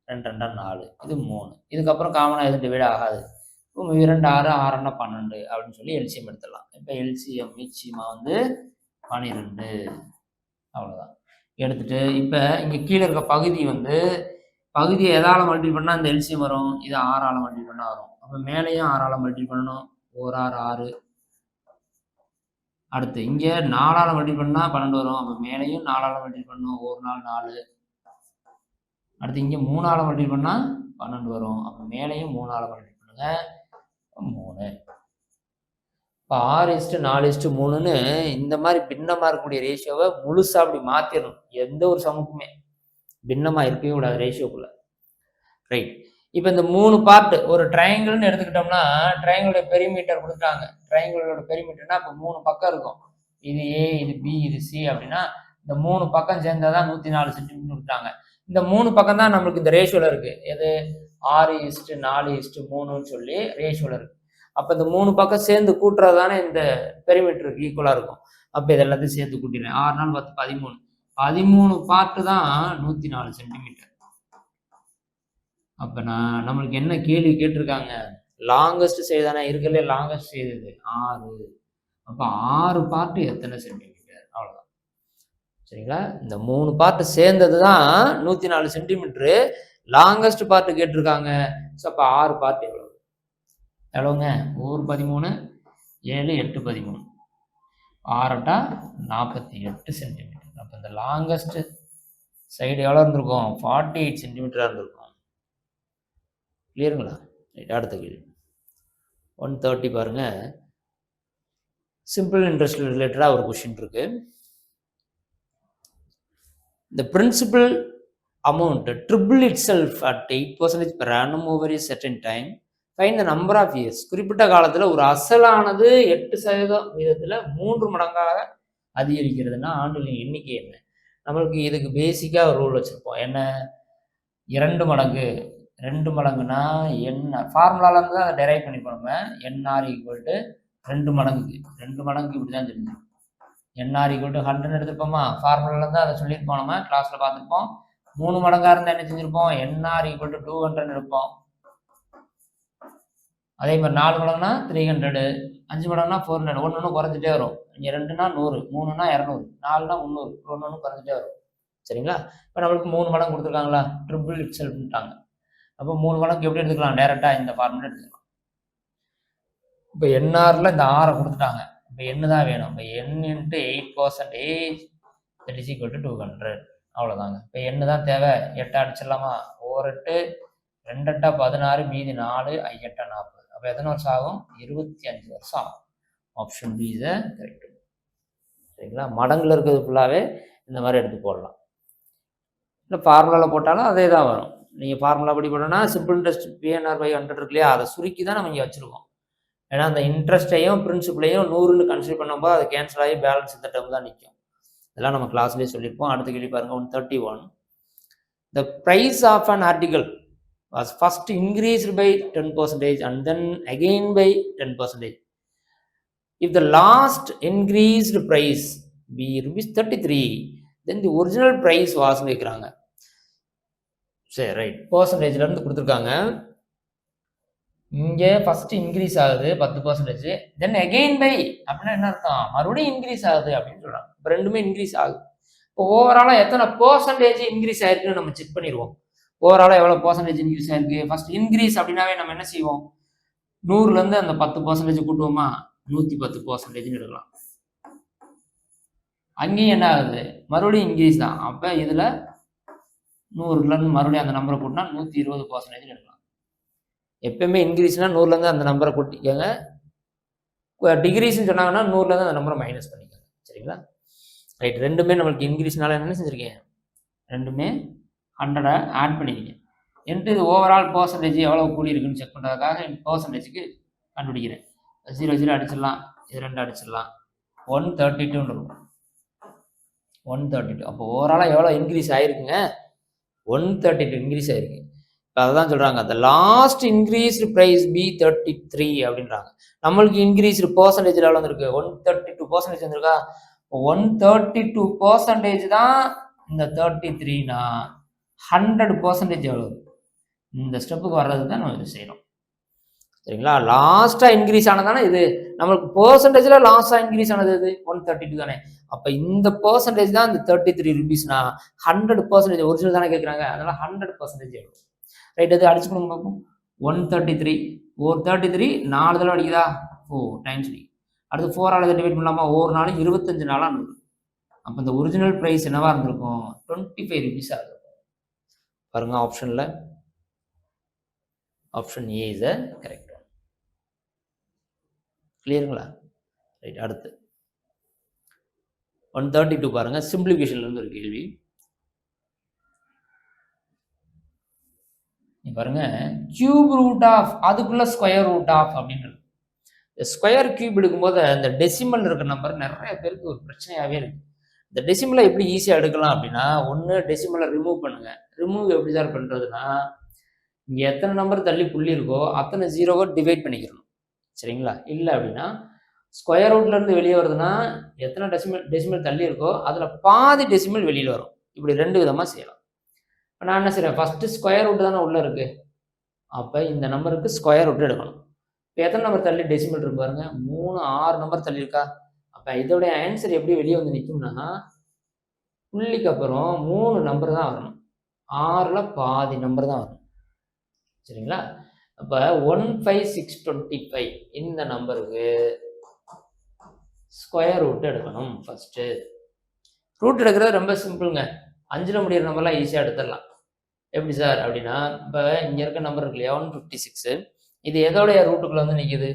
2, 4, இது 3. இதுக்கப்புறம் காமனாக எதுவும் டிவைட் ஆகாது. இப்போ 2, 6, 6, 12 அப்படின்னு சொல்லி எல்சிஎம் எடுத்துடலாம். இப்போ எல்சிஎம் மீச்சியமாக வந்து 12, அவ்வளோதான். எடுத்துட்டு இப்போ இங்கே கீழே இருக்க பகுதி வந்து, பகுதியை எதால் மல்டிபிள் பண்ணால் இந்த எல்சிஎம் வரும்? இது 6ஆல் மல்டிபிள் பண்ணால் வரும். அப்போ மேலேயும் 6ஆல் மல்டிபிள் பண்ணணும், 1 6 6. அடுத்து இங்கே 4ஆல் மல்டிபிள் பண்ணால் 12 வரும். அப்போ மேலேயும் 4ஆல் மல்டிபிள் பண்ணணும், 1 4 4. அடுத்து இங்கே 3ஆல் மல்டிபிள் பண்ணால் 12 வரும். அப்போ மேலேயும் 3ஆல் மல்டிபிள் பண்ணுங்க, 3. இப்போ 6:4:3ன்னு இந்த மாதிரி பின்னமாக இருக்கக்கூடிய ரேஷியோவை முழுசாக அப்படி மாற்றிடணும். எந்த ஒரு சமக்குமே பின்னமாக இருக்கவே கூடாது ரேஷியோக்குள்ள. ரைட், இப்போ இந்த 3 பார்ட் ஒரு ட்ரையாங்கிள்னு எடுத்துக்கிட்டோம்னா, ட்ரையாங்கிளோட பெரிமீட்டர் கொடுத்தாங்க. ட்ரையாங்கிளோட பெரிமீட்டர்னா இப்போ 3 பக்கம் இருக்கும். இது ஏ, இது பி, இது சி அப்படின்னா இந்த 3 பக்கம் சேர்ந்தால் தான் 104 சென்டிமீட்டர் கொடுத்தாங்க. இந்த 3 பக்கம் தான் நம்மளுக்கு இந்த ரேஷியோவில் இருக்குது. எது? 6:4:3ன்னு சொல்லி ரேஷியோவில் இருக்குது. அப்போ இந்த 3 பக்கம் சேர்ந்து கூட்டுறது தானே இந்த பெரிமீட்டருக்கு ஈக்குவலாக இருக்கும். அப்போ இதெல்லாத்தையும் சேர்த்து கூட்டிடுறேன். 6 4 10 13. 13 பார்ட்டு தான் 104 சென்டிமீட்டர். அப்போ நம்மளுக்கு என்ன கேள்வி கேட்டிருக்காங்க? லாங்கஸ்ட் சைடு தானே இருக்கிறதுலே லாங்கஸ்ட் சைடு இது 6. அப்போ 6 பார்ட்டு எத்தனை சென்டிமீட்டர்? அவ்வளோதான். சரிங்களா? இந்த 3 பார்ட்டு சேர்ந்தது தான் 104 சென்டிமீட்டரு. லாங்கஸ்ட் பார்ட்டு கேட்டிருக்காங்க. ஸோ அப்போ 6 பார்ட்டு எவ்வளோங்க? 1 13, 7 8 13, 6 48 சென்டிமீட்டர். அப்போ இந்த லாங்கஸ்ட் சைடு எவ்வளோ இருந்திருக்கும்? 48 சென்டிமீட்டராக இருந்திருக்கும். கிளியருங்களா? ரைட், அடுத்த கேள்வி 130 பாருங்க. சிம்பிள் இன்ட்ரெஸ்ட் ரிலேட்டடாக ஒரு கொஷின் இருக்கு. The principal amount triple itself at 8% per annum over a certain time. Find the number of years. குறிப்பிட்ட காலத்தில் ஒரு அசலானது 8% 3 மடங்காக அதிகரிக்கிறதுனா ஆண்டுகளின் எண்ணிக்கை என்ன? நம்மளுக்கு இதுக்கு பேசிக்காக ஒரு ரூல் வச்சுருப்போம். என்ன? 2 மடங்கு. 2 மடங்குனா என்ன? ஃபார்முலாலேருந்து தான் அதை டெரைவ் பண்ணிப்போம் நம்ம. NR = 2 மடங்குக்கு. 2 மடங்குக்கு இப்படி தான் தெரிஞ்சு. NR = 100 எடுத்துருப்போமா? ஃபார்முலாலேருந்து தான் அதை சொல்லியிருப்போம், நம்ம கிளாஸில் பார்த்துருப்போம். 3 மடங்காக இருந்தால் என்ன செஞ்சுருப்போம்? NR = 200 எடுப்போம். அதே மாதிரி 4 மடங்குனா 300, 5 மடங்குனா 400. ஒன்று குறைஞ்சிட்டே வரும். இங்கே 2னா 100, 3னா 200, 4னா 300, ஒன்று குறைஞ்சிட்டே வரும். சரிங்களா? இப்போ நம்மளுக்கு 3 மடங்கு கொடுத்துருக்காங்களா? ட்ரிபிள் இட் செல்ஃப்ட்டாங்க. அப்போ 3 மடங்கு எப்படி எடுத்துக்கலாம்? டேரெக்டாக இந்த ஃபார்முலா எடுத்துக்கலாம். இப்போ NRல இந்த 6 கொடுத்துட்டாங்க. இப்போ என்ன தான் வேணும்? இப்போ N × 8% that is equal to 200. அவ்வளோதாங்க. இப்போ என்ன தான் தேவை? 8 அடிச்சிடலாமா? 1 8, 2 8 16, மீதி 4, 5 8 40. அப்போ எத்தனை வருஷம் ஆகும்? 25 வருஷம் ஆகும். Option B is correct. சரிங்களா? மடங்கில் இருக்கிறது ஃபுல்லாகவே இந்த மாதிரி எடுத்து போடலாம். இல்லை ஃபார்முலாவில் போட்டாலும் அதே தான் வரும். நீங்கள் ஃபார்முலா படி போட்டோன்னா சிம்பிள் இன்ட்ரெஸ்ட் PNR/100 இருக்கு இல்லையா, அதை சுருக்கி தான் நம்ம இங்கே வச்சுருக்கோம். ஏன்னா அந்த இன்ட்ரெஸ்ட்டையும் பிரின்சிபலையும் 100ன்னு கன்சிடர் பண்ணும்போது அது கேன்சல் ஆகி பேலன்ஸ் இந்த டேர்ம் தான் நிற்கும். இதெல்லாம் நம்ம கிளாஸ்லேயே சொல்லியிருப்போம். அடுத்த கேள்வி பாருங்கள் 131. the price of an article was first increased by 10% and then again by 10%. If the last increased price be rupees 33, then the original price was கேட்குறாங்க. சரி ரைட், பர்சன்டேஜ்லேருந்து கொடுத்துருக்காங்க. இங்கே ஃபஸ்ட்டு இன்க்ரீஸ் ஆகுது 10%, தென் அகெயின் பை அப்படின்னா என்ன அர்த்தம், மறுபடியும் increase ஆகுது அப்படின்னு சொல்கிறாங்க. இப்போ ரெண்டுமே இன்க்ரீஸ் ஆகுது. இப்போ ஓவராலாக எத்தனை பர்சன்டேஜ் இன்க்ரீஸ் ஆயிருக்குன்னு நம்ம செக் பண்ணிடுவோம். ஓவராலாக எவ்வளோ பர்சன்டேஜ் இன்க்ரீஸ் ஆயிருக்கு? ஃபர்ஸ்ட் இன்க்ரீஸ் அப்படின்னாவே நம்ம என்ன செய்வோம், 100லேருந்து அந்த 10% கூட்டுவோமா, 110%ன்னு எடுக்கலாம். அங்கேயும் என்ன ஆகுது, மறுபடியும் இன்க்ரீஸ் தான். அப்போ இதில் 100லேருந்து மறுபடியும் அந்த நம்பரை கூட்டினா 120%ன்னு எடுக்கலாம். எப்பயுமே இன்க்ரீஸ்னா 100லேருந்து அந்த நம்பரை கூட்டிக்கோங்க, டிகிரீஸ்ன்னு சொன்னாங்கன்னா 100லேருந்து அந்த நம்பரை மைனஸ் பண்ணிக்கோங்க. சரிங்களா? ரைட், ரெண்டுமே நம்மளுக்கு இன்க்ரீஸ்னால என்ன செஞ்சுருக்கேன், ரெண்டுமே 100 ஆட் பண்ணிக்கிறேன். என்ட்டு இது ஓவரால் பர்சன்டேஜ் எவ்வளோ கூடியிருக்குன்னு செக் பண்ணுறதுக்காக பர்சன்டேஜுக்கு கண்டுபிடிக்கிறேன். 0 அடிச்சிடலாம், இது 2 அடிச்சிடலாம், 132 இருக்கும். 132. அப்போ ஓவராலாக எவ்வளோ இன்க்ரீஸ் ஆகிருக்குங்க, 132 இன்க்ரீஸ் ஆகிருக்கு. இப்போ அதை தான் சொல்கிறாங்க, அந்த லாஸ்ட் இன்க்ரீஸ்டு ப்ரைஸ் பி 33 அப்படின்றாங்க. நம்மளுக்கு இன்க்ரீஸ்டு பர்சன்டேஜ் எவ்வளோ வந்துருக்கு, 132% வந்திருக்கா. 132% தான் இந்த 33னா 100% எவ்வளோ, இந்த ஸ்டெப்புக்கு வர்றது தான் நம்ம இது செய்கிறோம். சரிங்களா? லாஸ்ட்டாக இன்க்ரீஸ் ஆனதானே இது, நம்மளுக்கு பர்சன்டேஜில் லாஸ்ட்டாக இன்க்ரீஸ் ஆனது இது 132 தானே. அப்போ இந்த பர்சன்டேஜ் தான் இந்த 33 rupeesனா 100% ஒரிஜினல் தானே கேட்குறாங்க, அதனால் 100% எவ்வளோ. ரைட், அது அடிச்சு கொடுங்க பார்ப்போம். 133 ஒரு 33 4 தடவை அடிக்குதா, 4 டைம்ஸ் அடி. அடுத்து 4ஆல் டிவைட் பண்ணலாமா, ஒரு நாள் 25 நாளாக இருக்கும். அப்போ இந்த ஒரிஜினல் ப்ரைஸ் என்னவா இருந்திருக்கும், 25 rupees ஆகும். பாருங்க ஆப்ஷனில், option A is a correct. கிளியருங்களா? ரைட், அடுத்து 132 பாருங்க, சிம்பிளிஃபிகேஷன்லேருந்து ஒரு கேள்வி. பாருங்க, கியூப் ரூட் ஆஃப் அதுக்குள்ள ஸ்கொயர் ரூட் ஆஃப் அப்படின்றது. ஸ்கொயர் கியூப் எடுக்கும்போது அந்த டெசிமல் இருக்கிற நம்பர் நிறைய பேருக்கு ஒரு பிரச்சனையாகவே இருக்கு. இந்த டெசிமலை எப்படி ஈஸியாக எடுக்கலாம் அப்படின்னா, ஒன்று டெசிமலை ரிமூவ் பண்ணுங்க. ரிமூவ் எப்படி சார் பண்ணுறதுன்னா, இங்கே எத்தனை நம்பர் தள்ளி புள்ளி இருக்கோ அத்தனை 0வை டிவைட் பண்ணிக்கிறணும். சரிங்களா? இல்லை அப்படின்னா ஸ்கொயர் ரூட்லேருந்து வெளியே வருதுன்னா எத்தனை டெசிமல் தள்ளி இருக்கோ அதில் பாதி டெசிமல் வெளியில் வரும். இப்படி 2 விதமாக செய்யலாம். இப்போ நான் என்ன செய்கிறேன், ஃபஸ்ட்டு ஸ்கொயர் ரூட் தானே உள்ளே இருக்குது, அப்போ இந்த நம்பருக்கு ஸ்கொயர் ரூட் எடுக்கணும். இப்போ எத்தனை நம்பர் தள்ளி டெசிமல் இருக்கு பாருங்க, 3 6 நம்பர் தள்ளி இருக்கா. அப்போ இதோடைய ஆன்சர் எப்படி வெளியே வந்து நிற்கும்னா, புள்ளிக்கு அப்புறம் 3 நம்பர் தான் வரணும், 6ல் பாதி நம்பர் தான் வரணும். சரிங்களா? அப்போ 15625 இந்த நம்பருக்கு ஸ்கொயர் ரூட் எடுக்கணும். ஃபஸ்ட்டு ரூட் எடுக்கிறது ரொம்ப சிம்பிளுங்க, 5ல் முடிகிற நம்பர்லாம் ஈஸியாக எடுத்துடலாம். எப்படி சார் அப்படின்னா, இப்போ இங்கே இருக்க நம்பர் இருக்கு இல்லையா 156, இது எதோடைய ரூட்டுக்குள்ள வந்து நிற்கிது,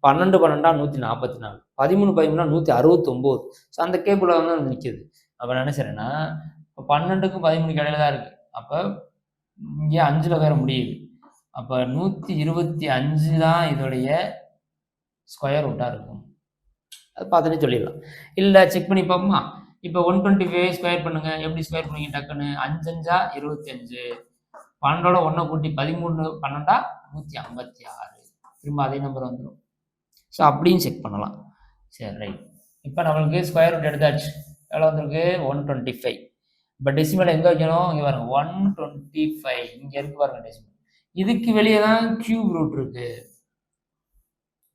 12 12 144, 13 13 169. ஸோ அந்த கேபிள் வந்து நிற்கிது. அப்போ நான் என்ன செய்றேன்னா, இப்போ 12க்கும் 13க்கு இடையில தான் இருக்குது. அப்போ இங்கே 5ல் வேற முடியுது. அப்போ 125 தான் இதோடைய ஸ்கொயர் ரூட்டாக இருக்கும். அது பார்த்துட்டு சொல்லிடலாம். இல்லை செக் பண்ணி பார்ப்போமா. இப்போ 125 ஸ்கொயர் பண்ணுங்க. எப்படி ஸ்கொயர் பண்ணுங்க டக்குன்னு, 5 5 25, 12ஓட 1 கூட்டி 13 12 156, திரும்ப அதே நம்பர் வந்துடும். ஸோ அப்படியும் செக் பண்ணலாம். சரி ரைட், இப்போ நம்மளுக்கு ஸ்கொயர் ரூட் எடுத்தாச்சு. எவ்வளோ வந்திருக்கு, 125. இப்போ டெசிமல் எங்கே வைக்கணும், இங்கே பாருங்க 125 இங்கே இருக்கு பாருங்க டெசிமல். இதுக்கு வெளியே தான் கியூப் ரூட் இருக்கு,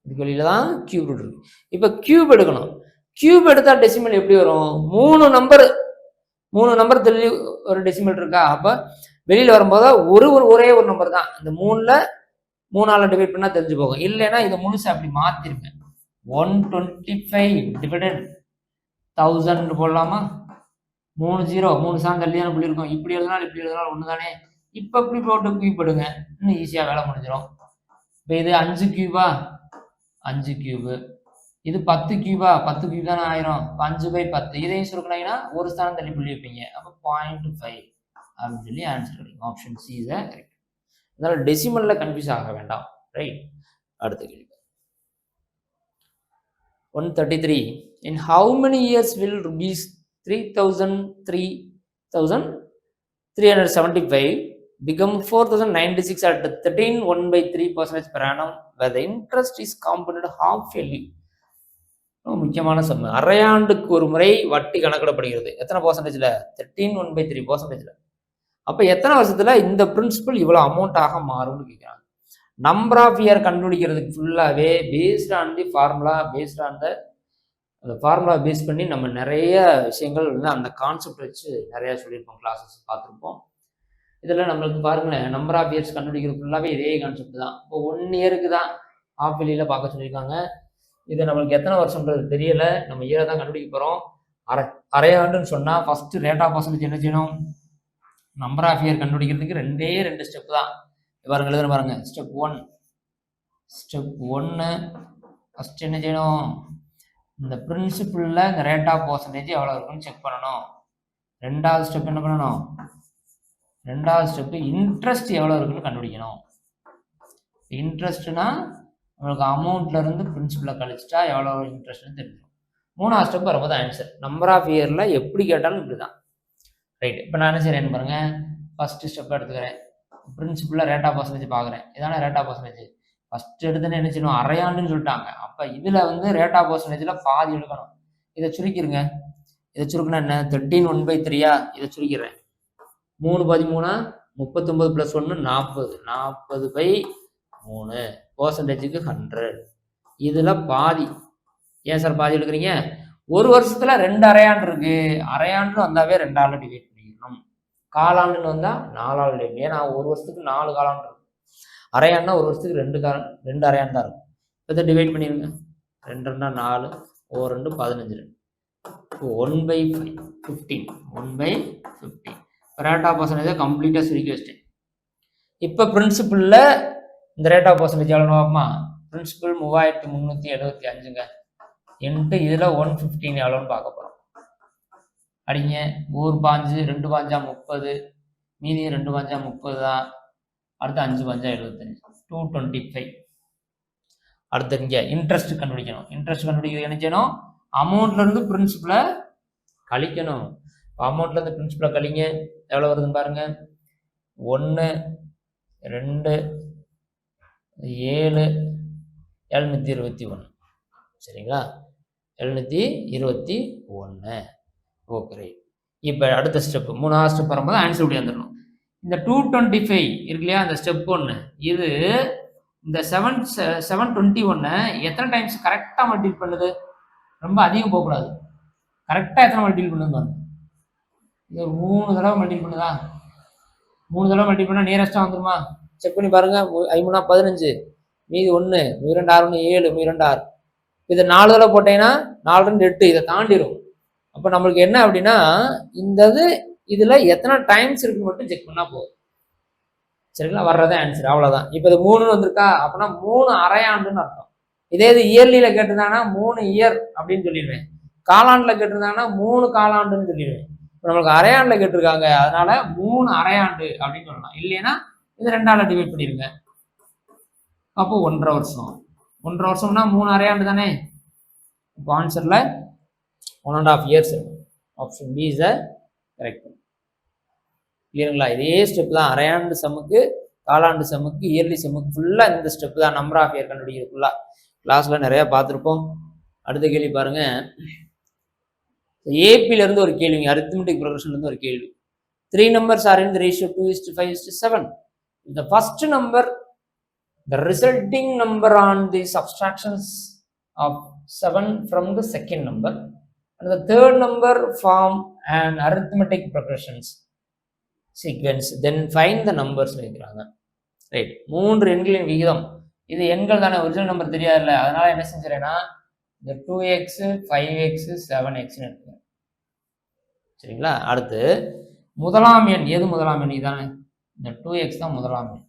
இதுக்கு வெளியில தான் கியூப் ரூட் இருக்கு. இப்போ கியூப் எடுக்கணும். கியூப் எடுத்தா டெசிமல் எப்படி வரும், 3 நம்பர் தள்ளி ஒரு டெசிமல் இருக்கா. அப்போ வெளியில் வரும்போது ஒரே ஒரு நம்பர் தான், இந்த 3ல் 3ஆல் டிவைட் பண்ணால் தெரிஞ்சு போகும். இல்லைன்னா இதை முழுசு அப்படி மாற்றிருப்பேன், 125 டிவைடட் 1000 போடலாமா. 3 0 3 சாங் தள்ளி தானே புள்ளி இருக்கும். இப்படி எழுதினாலும் இப்படி எழுதினாலும் ஒன்று தானே. இப்போ இப்படி போட்டு கியூப் எடுங்க, இன்னும் ஈஸியாக வேலை முடிஞ்சிடும். இப்போ இது 5 கியூபா, 5 கியூபு. இது 10 கியூபா, 10 கியூப் தானே ஆயிரும். 5/10 இதையும் சுருக்கினீங்கன்னா ஒரு ஸ்தானம் தள்ளி புள்ளி வைப்பீங்க. அப்போ 0.5 அப்படின்னு சொல்லி ஆன்சர் கிடைக்கும். Option C is correct. அதனால டெசிமல்ல கன்ஃபியூஸ் ஆக வேண்டாம். ரைட், அடுத்த கேள்வி 133. In how many years will rupees 3000 375 become 4096 at 13.1/3% per annum where the interest is compounded half yearly. முக்கியமான சம். அரையாண்டுக்கு ஒரு முறை வட்டி கணக்கிடப்படுகிறது. எத்தனை பர்சன்டேஜ்ல? 13.1/3%. அப்ப எத்தனை வருஷத்துல இந்த பிரின்சிபல் இவ்வளவு அமௌண்ட்டாக மாறும்னு கேட்கிறாங்க. நம்பர் ஆஃப் இயர் கண்டுபிடிக்கிறதுக்கு ஃபுல்லாவே paste on the formula, based on அந்த ஃபார்முலா பேஸ் பண்ணி நம்ம நிறைய விஷயங்கள் வந்து அந்த கான்செப்ட் வச்சு நிறைய சொல்லியிருப்போம், கிளாஸஸ் பார்த்துருப்போம். இதில் நம்மளுக்கு பாருங்களேன், நம்பர் ஆஃப் இயர்ஸ் கண்டுபிடிக்கிறது ஃபுல்லாகவே இதே கான்செப்ட் தான். இப்போ 1 இயருக்கு தான் ஆஃப் வெளியில் பார்க்க சொல்லியிருக்காங்க. இது நம்மளுக்கு எத்தனை வருஷம்ன்றது தெரியலை, நம்ம இயரை தான் கண்டுபிடிக்க போகிறோம். அரையாண்டுன்னு சொன்னால் ஃபஸ்ட்டு ரேட் ஆஃப் பர்சன்டேஜ் என்ன செய்யணும்? நம்பர் ஆஃப் இயர் கண்டுபிடிக்கிறதுக்கு 2 ஸ்டெப் தான். பாருங்க, எழுதுன்னு பாருங்க. ஸ்டெப் 1 ஃபஸ்ட் என்ன செய்யணும்? இந்த பிரின்சிபிளில் இந்த ரேட் ஆஃப் பர்சன்டேஜ் எவ்வளோ இருக்குன்னு செக் பண்ணணும். 2வது ஸ்டெப் என்ன பண்ணணும்? 2வது ஸ்டெப்பு இன்ட்ரெஸ்ட் எவ்வளோ இருக்குன்னு கண்டுபிடிக்கணும். இன்ட்ரெஸ்ட்னா நம்மளுக்கு அமௌண்ட்ல இருந்து பிரின்சிபலை கழிச்சிட்டா எவ்வளோ இன்ட்ரெஸ்ட்னு தெரிஞ்சிடும். 3வது ஸ்டெப் வரும்போது ஆன்சர். நம்பர் ஆஃப் இயரில் எப்படி கேட்டாலும் இப்படி தான். ரைட், இப்போ நான் என்ன செய்கிறேன்னு பாருங்க. ஃபஸ்ட்டு ஸ்டெப் எடுத்துக்கிறேன். பிரின்சிபலில் ரேட் ஆஃப் பர்சன்டேஜ் பார்க்குறேன். இதான ரேட் ஆஃப் பர்சன்டேஜ். ஃபஸ்ட்டு எடுத்துன்னு என்ன செய்யணும்? அரையாண்டுன்னு சொல்லிட்டாங்க. அப்போ இதில் வந்து ரேட் ஆஃப் பர்சன்டேஜில் பாதி எடுக்கணும். இதை சுருக்கிடுங்க. இதை சுருக்குனா என்ன? 13.1/3. இதை சுருக்கிறேன். 3 13 39 + 1 40. 40/3 பர்சன்டேஜுக்கு 100. இதில் பாதி. ஏன் சார் பாதி எடுக்கிறீங்க? ஒரு வருஷத்துல 2 அரையாண்டு இருக்கு. அரையாண்டுன்னு வந்தாவே 2ஆல் டிவைட் பண்ணிக்கணும். காலாண்டுன்னு வந்தால் 4ஆல் டிவைட். ஏன்னா ஒரு வருஷத்துக்கு 4 காலாண்டு இருக்கும். அரையாண்டுனா ஒரு வருஷத்துக்கு 2 அரையாண்டு தான் இருக்கும். இதை டிவைட் பண்ணிடுங்க. 2 2 4 2 15. 1/5 15. 1/15. ரேட் ஆஃப் பர்சன்டேஜை கம்ப்ளீட்டாக சுருக்கி வச்சிட்டேன். இப்போ பிரின்சிபலில் இந்த ரேட் ஆஃப் பர்சன்டேஜ் எவ்வளோ நோக்கமா? பிரின்சிபல் 3375ங்க. இன்ட்டு இதில் 115 எவ்வளோன்னு பார்க்க போகிறோம். அடிங்க. 1 பாஞ்சு 2 பாஞ்சா 30, மீதி 2 பாஞ்சா 30 தான். அடுத்து 5 பாஞ்சா 75. 225. அடுத்து இங்கே இன்ட்ரெஸ்ட் கண்டுபிடிக்கணும். இன்ட்ரெஸ்ட் கண்டுபிடிக்கிறது என்ன செய்யணும்? அமௌண்ட்லேருந்து பிரின்சிபலை கழிக்கணும். அமௌண்ட்லேருந்து பிரின்சிபலை கழிங்க. எவ்வளோ வருதுன்னு பாருங்க. 1 2 7 721. சரிங்களா? 721. Okay, right. இப்போ அடுத்த ஸ்டெப், 3வது ஸ்டெப் வரும்போது ஆன்சர் இப்படி வந்துடணும். இந்த 225 இருக்கு இல்லையா, அந்த ஸ்டெப் 1, இது இந்த 721 எத்தனை டைம்ஸ் கரெக்டாக மல்டிபிள் பண்ணுது? ரொம்ப அதிகம் போகக்கூடாது. கரெக்டாக எத்தனை மல்டிபிள் பண்ணுது பாருங்க. இது 3 தடவை மல்டிபிள் பண்ணுதா? 3 தடவை மல்டிபிள் பண்ணால் நியரஸ்ட்டாக வந்துருமா? செக் பண்ணி பாருங்க. 5 15, மீதி 1, 2 6 1 7, 2 6. இதை 4 தடவை போட்டீங்கன்னா 4 2 8, இதை தாண்டிடும். அப்போ நம்மளுக்கு என்ன அப்படின்னா, இந்த இதில் எத்தனை டைம்ஸ் இருக்குன்னு மட்டும் செக் பண்ணால் போதும். சரிங்களா? வர்றதே ஆன்சர், அவ்வளோதான். இப்போ இது 3ன்னு வந்திருக்கா, அப்படின்னா 3 அரையாண்டுன்னு அர்த்தம். இதே இது இயர்லியில் கேட்டிருந்தாங்கன்னா 3 இயர் அப்படின்னு சொல்லிடுவேன். காலாண்டில் கேட்டிருந்தாங்கன்னா 3 காலாண்டுன்னு சொல்லிடுவேன். இப்போ நம்மளுக்கு அரையாண்டில் கேட்டிருக்காங்க, அதனால 3 அரையாண்டு அப்படின்னு சொல்லலாம். இல்லைன்னா இது 2ஆல் டிவைட் பண்ணிடுங்க. அப்போ 1.5 வருஷம். 1.5 வருஷம்னா 3 அரையாண்டு தானே. இப்போ ஆன்சரில் 1.5 years. Option B is correct. இல்லைங்களா? இதே ஸ்டெப் தான் அரையாண்டு சம்முக்கு, காலாண்டு சம்முக்கு, இயர்லி சம்முக்கு ஃபுல்லாக இந்த ஸ்டெப் தான். நம்பர் ஆஃப் இயர் கண்டுபிடிக்கிறது ஃபுல்லாக கிளாஸில் நிறையா பார்த்துருப்போம். அடுத்த கேள்வி பாருங்க. ஏபியிலேருந்து ஒரு கேள்விங்க, அரித்மெட்டிக் ப்ரொக்ரஷன்லேருந்து ஒரு கேள்வி. 3 numbers are in the ratio 2:5:7. The first number, the resulting number on the subtractions of 7 from the second number, and the third number form an arithmetic progressions sequence. Then find the numbers. Right, 3 எண்களின் விகிதம். இது எண்கள் தானே, original number தெரியாதுல்ல. அதனால என்ன செஞ்சுறேன்னா, இந்த 2x 5x 7x எடுத்துக்கிறேன். சரிங்களா? அடுத்து முதலாம் எண் எது? முதலாம் எண் இதானே, இந்த 2x தான் முதலாம் எண்.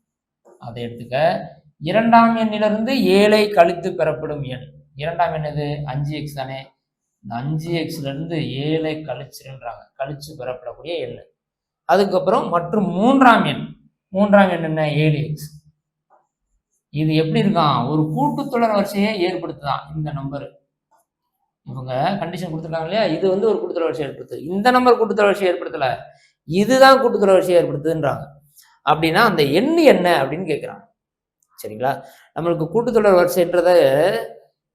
அதை எடுத்துக்க. இரண்டாம் எண்ணிலிருந்து 7ஐ கழித்து பெறப்படும் எண். இரண்டாம் எண் எது? 5x தானே. இந்த 5xல இருந்து 7ஐ கழிச்சிருன்றாங்க, கழிச்சு பெறப்படக்கூடிய எண். அதுக்கப்புறம் மற்றும் மூன்றாம் எண் என்ன? 7x. இது எப்படி இருக்கான்? ஒரு கூட்டுத்தொடர் வரிசையை ஏற்படுத்துதான் இந்த நம்பர். இவங்க கண்டிஷன் கொடுத்துருக்காங்க இல்லையா, இது ஒரு கூட்டுத்தொடர் வரிசை ஏற்படுத்துது. இந்த நம்பர் கூட்டுத்தொடர் வரிசை ஏற்படுத்தல, இதுதான் கூட்டுத்தொடர் வரிசையை ஏற்படுத்துதுன்றாங்க. அப்படின்னா அந்த எண் என்ன அப்படின்னு கேட்குறாங்க. சரிங்களா? நம்மளுக்கு கூட்டுத்தொடர் வரிசைன்றத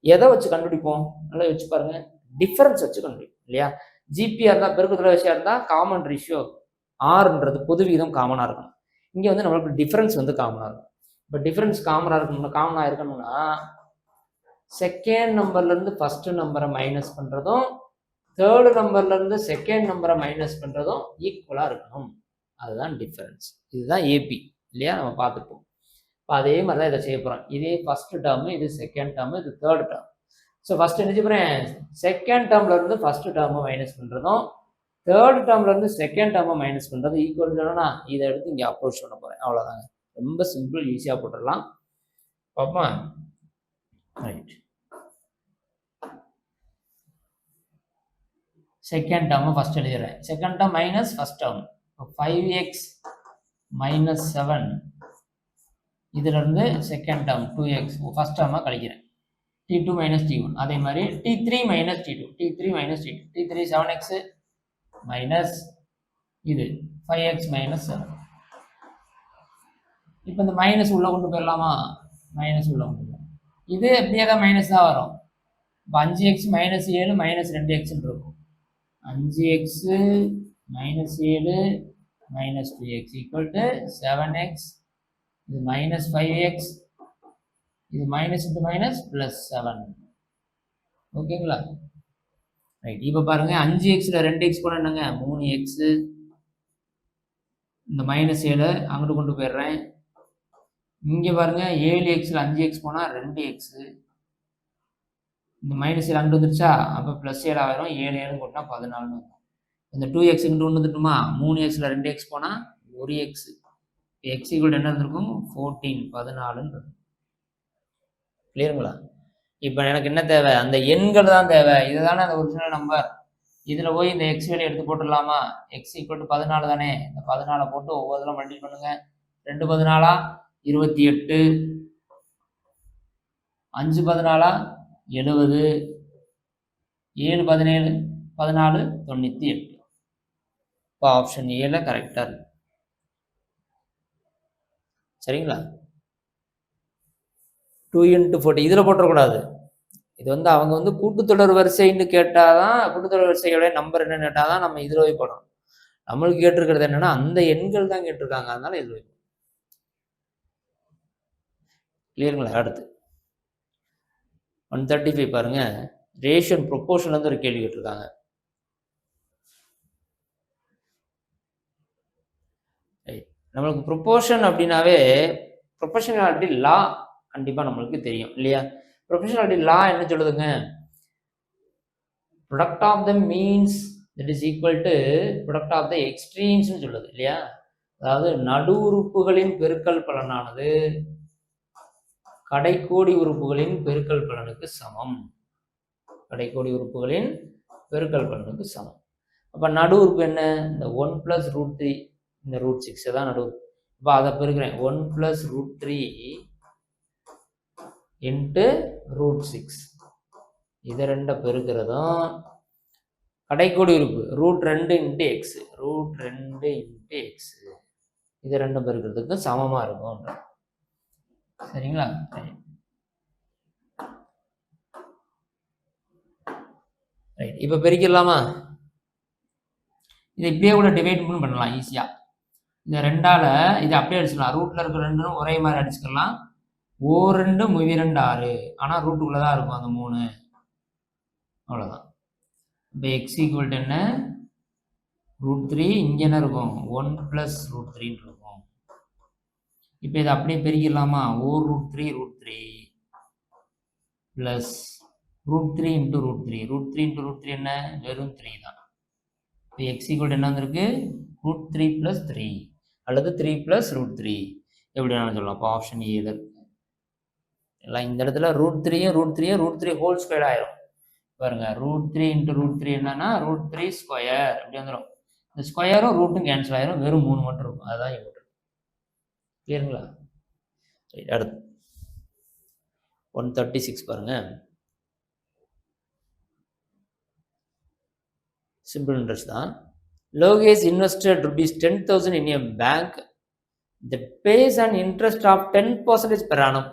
எதை வச்சு கண்டுபிடிப்போம்? நல்லா வச்சு பாருங்க. டிஃபரன்ஸ் வச்சு கண்டுபிடிப்போம் இல்லையா? ஜிபியா இருந்தால் பெருக்குத்தொடர் வரிசையாக இருந்தால் காமன் ரேஷியோ ஆறுன்றது பொது விகிதம் காமனாக இருக்கணும். இங்கே வந்து நம்மளுக்கு டிஃபரன்ஸ் வந்து காமனாக இருக்கும். இப்போ டிஃபரன்ஸ் காமனாக இருக்கணும்னா செகண்ட் நம்பர்லேருந்து ஃபஸ்ட்டு நம்பரை மைனஸ் பண்ணுறதும் தேர்டு நம்பர்லேருந்து செகண்ட் நம்பரை மைனஸ் பண்ணுறதும் ஈக்குவலாக இருக்கணும். அதுதான் டிஃபரன்ஸ். இதுதான் ஏபி இல்லையா? நம்ம பார்த்துப்போம். இப்போ அதே மாதிரி தான் இதை செய்ய போகிறோம். இதே ஃபஸ்ட்டு டேர்மு, இது செகண்ட் டேர்மு, இது தேர்ட் டேர்ம். ஸோ ஃபஸ்ட்டு என்ன செய்ய போகிறேன்? செகண்ட் டேர்ம்லேருந்து ஃபஸ்ட்டு டேர்மை மைனஸ் பண்ணுறதும் தேர்ட் டேர்ம்லேருந்து செகண்ட் டேர்மை மைனஸ் பண்ணுறது ஈக்குவல் சொல்லணும்னா இதை எடுத்து இங்கே அப்ரோச் பண்ண போகிறேன். அவ்வளோதாங்க. ரொம்ப சிம்பிள், ஈஸியாக போட்டுடலாம். பார்ப்போமா? ரைட். செகண்ட் டேர்மை ஃபஸ்ட் எழுதிடுறேன். Second term minus first term. 5x minus 7 இதிலிருந்து செகண்ட் டேர்ம் 2x ஃபஸ்ட் டேர்மாக கழிக்கிறேன். t2 minus t1. அதே மாதிரி t3 minus t2, t3 minus t2, t3 7x minus இது 5x மைனஸ் 7. இப்போ இந்த மைனஸ் உள்ளே கொண்டு போயிடலாமா? மைனஸ் உள்ளே கொண்டு போயிடலாம். இது எப்படியே தான் மைனஸ் தான் வரும். இப்போ 5x மைனஸ் 7 மைனஸ் 2xன்னு இருக்கும். 5x minus 7 minus 2x equal to 7x. இது மைனஸ் 5x, இது மைனஸ் இன்ட்டு மைனஸ் ப்ளஸ் 7. ஓகேங்களா? ரைட். இப்போ பாருங்க 5xல 2x போனால் என்னங்க? 3x. இந்த மைனஸ் 7 அங்கிட்டு கொண்டு போயிடுறேன். இங்கே பாருங்க 7xல 5x போனால் 2x. இந்த மைனஸ் 7 அங்கிட்டு வந்துருச்சா? அப்போ ப்ளஸ் 7 ஆயிரும். 7 7 கூட்டினா 14. இந்த 2x இங்கிட்டு கொண்டு வந்துட்டுமா? 3xல 2x போனால் 1x. எக்ஸ் ஈக்குவல் என்ன இருந்திருக்கும்? 14 14. கிளியருங்களா? இப்போ எனக்கு என்ன தேவை? அந்த எண்கள் தான் தேவை. இதுதானே அந்த ஒரிஜினல் நம்பர். இதில் போய் இந்த எக்ஸ் வேல்யூ எடுத்து போட்டுடலாமா? எக்ஸ் ஈக்குவல் டு 14 தானே. இந்த 14 போட்டு ஒவ்வொருத்தரும் மல்டிபிள் பண்ணுங்க. 2 14 28, 5 14 70, 7 17 14 98. இப்போ ஆப்ஷன் ஏல கரெக்டாக இருக்கு. சரிங்களா? 2 × 40 இதில் போட்டுறக்கூடாது. இது வந்து அவங்க வந்து கூட்டுத்தொடர் வரிசைன்னு கேட்டால் தான், கூட்டுத்தொடர் வரிசையோட நம்பர் என்னன்னு கேட்டால் தான் நம்ம இதில் போய் போடணும். நம்மளுக்கு கேட்டிருக்கிறது என்னன்னா அந்த எண்கள் தான் கேட்டிருக்காங்க, அதனால இதில் போய். கிளியருங்களா? அடுத்து 135 பாருங்க. ரேஷியன் ப்ரொபோர்ஷன் வந்து ஒரு கேள்வி கேட்டிருக்காங்க. நம்மளுக்கு ப்ரொபோர்ஷன் அப்படின்னாவே ப்ரொபோர்ஷனாலிட்டி லா கண்டிப்பாக நம்மளுக்கு தெரியும் இல்லையா? ப்ரொபோர்ஷனாலிட்டி லா என்ன சொல்லுதுங்க? Product of the means that is equal to product of the எக்ஸ்ட்ரீம்ஸ்னு சொல்லுது இல்லையா? அதாவது நடு உறுப்புகளின் பெருக்கல் பலனானது கடைக்கோடி உறுப்புகளின் பெருக்கல் பலனுக்கு சமம். கடைக்கோடி உறுப்புகளின் பெருக்கல் பலனுக்கு சமம். அப்போ நடு உறுப்பு என்ன? இந்த 1 + √3, இந்த √6 தான் நடு உறுப்பு. இப்போ அதை பெருக்கிறேன். 1 + √3 இன்ட்டு √6. இதை ரெண்டை பெருக்கிறதும் கடைக்கோடி உறுப்பு √2 × x, √2 × x. இதை ரெண்டும் பெருக்கிறதுக்கு சமமாக இருக்கும். சரிங்களா? ரைட். இப்போ பெருக்கிடலாமா? இதை இப்படியே கூட டிவைட் பண்ணலாம் ஈஸியாக. இந்த 2ஆல் இதை அப்படியே அடிச்சுக்கலாம். ரூட்டில் இருக்கிற 2ம் ஒரே மாதிரி அடிச்சுக்கலாம். O2 ⁻2 6. ஆனால் ரூட்டுக்குள்ளே தான் இருக்கும் அந்த 3. அவ்வளோதான். இப்போ எக்ஸ் ஈக்குவல் டு என்ன? √3. இங்கே என்ன இருக்கும்? 1 + √3 இருக்கும். இப்போ இதை அப்படியே பெருக்கிடலாமா? O√3 √3 plus √3 × √3. √3 × √3 என்ன? வெறும் 3 தான். இப்போ எக்ஸ் ஈக்குவல் டு என்ன வந்திருக்கு? √3 + 3 அல்லது 3 + √3 எப்படி வேணாலும் சொல்லலாம். அப்போ ஆப்ஷன் ஏ தான். எல்லாம் இந்த இடத்துல √3யும் √3 ஹோல் ஸ்கொயர் ஆயிரும். பாருங்க, √3 × √3 என்னன்னா √3 ஸ்கொயர் அப்படி வந்துடும். இந்த ஸ்கொயரும் ரூட்டும் கேன்சல் ஆயிரும். வெறும் 3 மட்டும் இருக்கும். அதுதான் இங்கே கிளியருங்களா? அடுத்து 136 பாருங்க. சிம்பிள் இன்ட்ரெஸ்ட் தான். Logesh invested rupees 10,000 in a bank that pays an interest of 10% per annum.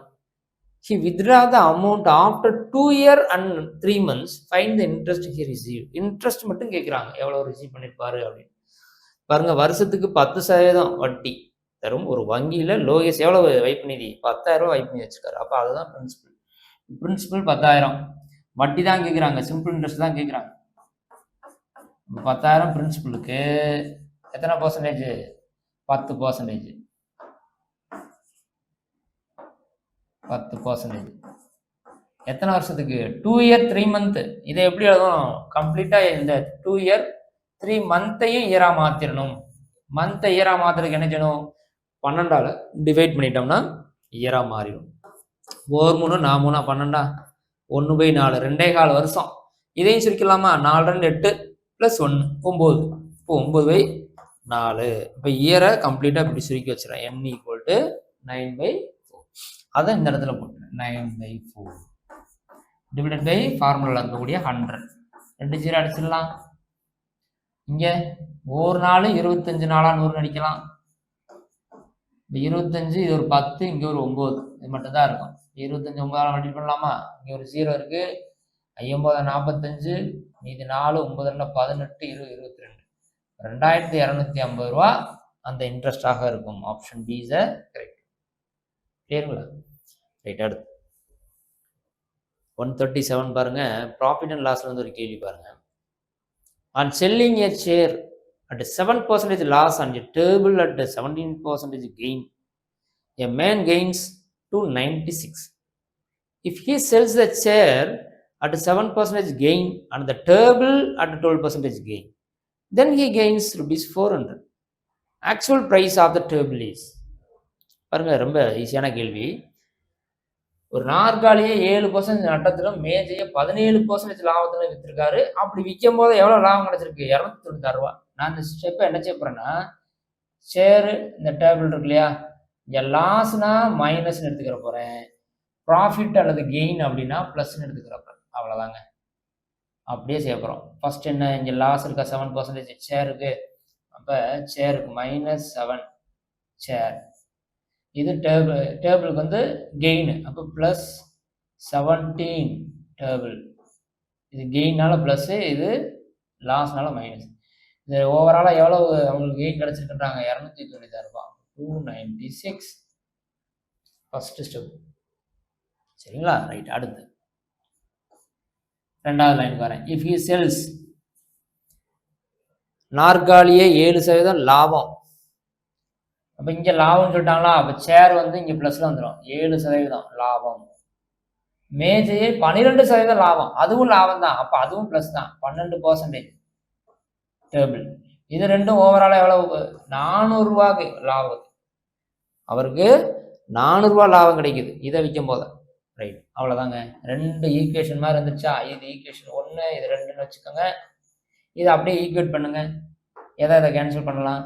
He withdraw the amount after 2 years and 3 months. Find the interest he received. Interest மட்டும் கேட்குறாங்க, எவ்வளோ ரிசீவ் பண்ணியிருப்பாரு அப்படின்னு. பாருங்க, வருஷத்துக்கு 10% வட்டி தரும் ஒரு வங்கியில் லோகேஷ் எவ்வளவு வைப்பு நிதி? 10,000 வைப்பு நிதி வச்சிருக்காரு. அப்போ அதுதான் பிரின்சிபல். பிரின்சிபல் 10,000, வட்டி தான் கேட்குறாங்க, சிம்பிள் இன்ட்ரெஸ்ட் தான் கேட்குறாங்க. 10,000 பிரின்சிபலுக்கு எத்தனை பர்சன்டேஜ்? 10%. 10%. எத்தனை வருஷத்துக்கு? 2 year 3 month. இதை எப்படி எழுதணும்? கம்ப்ளீட்டாக இந்த 2 year 3 monthையும் இயரா மாற்றிடணும். மந்த்தை இயரா மாற்றுறதுக்கு என்ன செய்யணும்? 12ஆல் டிவைட் பண்ணிட்டோம்னா இயரா மாறிடும். 4 3 4 3 12 1/4 2.25 வருஷம். இதையும் சுருக்கலாமா? 4 2 8 + 1 9. இப்போ 9/4. இப்போ இயரை கம்ப்ளீட்டாக இப்படி சுருக்கி வச்சுறேன். n = 9/4. அதை இந்த இடத்துல போட்டு 9/4 டிவைடட் பை ஃபார்முலாவில் இருக்கக்கூடிய 100. 2 0 அடிச்சிடலாம். இங்கே ஒரு நாள் 25 நாளா 100 அடிக்கலாம். 25, இது ஒரு 10, இங்கே ஒரு 9, இது மட்டும்தான் இருக்கும். 25 9ஆல் மல்டிபிள் பண்ணலாமா? இங்கே ஒரு 0 இருக்கு. 9 45, மீது 4 9 2 18 20 22. 2,250 ரூபா அந்த இன்ட்ரெஸ்டாக இருக்கும். Option B is correct. கிளியருங்களா? ரைட். அடுத்து 137 பாருங்க. ப்ராஃபிட் அண்ட் லாஸ்ல வந்து ஒரு கேள்வி பாருங்க. On selling a share at 7% loss and a table at 17% gain, a man gains 296. If he sells the share at 7% gain and the table at 12% gain, then he gains rupees 400. Actual price of the table is, பாருங்க, ரொம்ப ஈஸியான கேள்வி. ஒரு நாற்காலியை 7% நட்டத்திலும் மேஜையை 17% லாபத்தில் விற்றுருக்காரு. அப்படி விற்கும் போது எவ்வளோ லாபம் கிடைச்சிருக்கு? 296 ரூபா. நான் இந்த ஸ்டெப்பை என்ன செய்ய போறேன்னா, ஷேரு இந்த டேபிள் இருக்கு இல்லையா, இங்கே லாஸ்னா மைனஸ்ன்னு எடுத்துக்கிற போறேன், ப்ராஃபிட் அல்லது கெயின் அப்படின்னா ப்ளஸ்ன்னு எடுத்துக்கிற போறேன். அவ்வளோதாங்க, அப்படியே செய்ய போகிறோம். ஃபர்ஸ்ட் என்ன, இங்கே லாஸ் இருக்கா 7% ஷேருக்கு, அப்போ ஷேருக்கு -7 ஷேர். இது டேபிளுக்கு வந்து கெயின், அப்போ +17 டேபிள். இது கெயினால ப்ளஸ்ஸு, இது லாஸ்னால மைனஸ். இது ஓவராலாக எவ்வளோ அவங்களுக்கு கெயின் கிடச்சிருக்குறாங்க? 296 ரூபா. 296 ஃபஸ்ட்டு ஸ்டெப். சரிங்களா? ரைட். அடுத்து 2வது லைனுக்கு வரேன். இஃப் ஹி செல்ஸ், நாற்காலியே 7% லாபம். அப்போ இங்கே லாபம்னு சொல்லிட்டாங்களா, அப்போ ஷேர் வந்து இங்கே ப்ளஸில் வந்துடும். 7% லாபம். மேஜையே 12% லாபம், அதுவும் லாபம் தான். அப்போ அதுவும் ப்ளஸ் தான், 12% டேபிள். இது ரெண்டும் ஓவராலாக எவ்வளவு? 400 ரூபாய்க்கு லாபம். அவருக்கு 400 ரூபா லாபம் கிடைக்குது இதை விற்கும் போது. ரைட், அவ்வளோதாங்க. 2 ஈக்குவேஷன் மாதிரி இருந்துச்சா? இது ஈக்குவேஷன் 1, இது 2ன்னு வச்சுக்கோங்க. இதை அப்படியே ஈக்குவேட் பண்ணுங்க. எதை கேன்சல் பண்ணலாம்?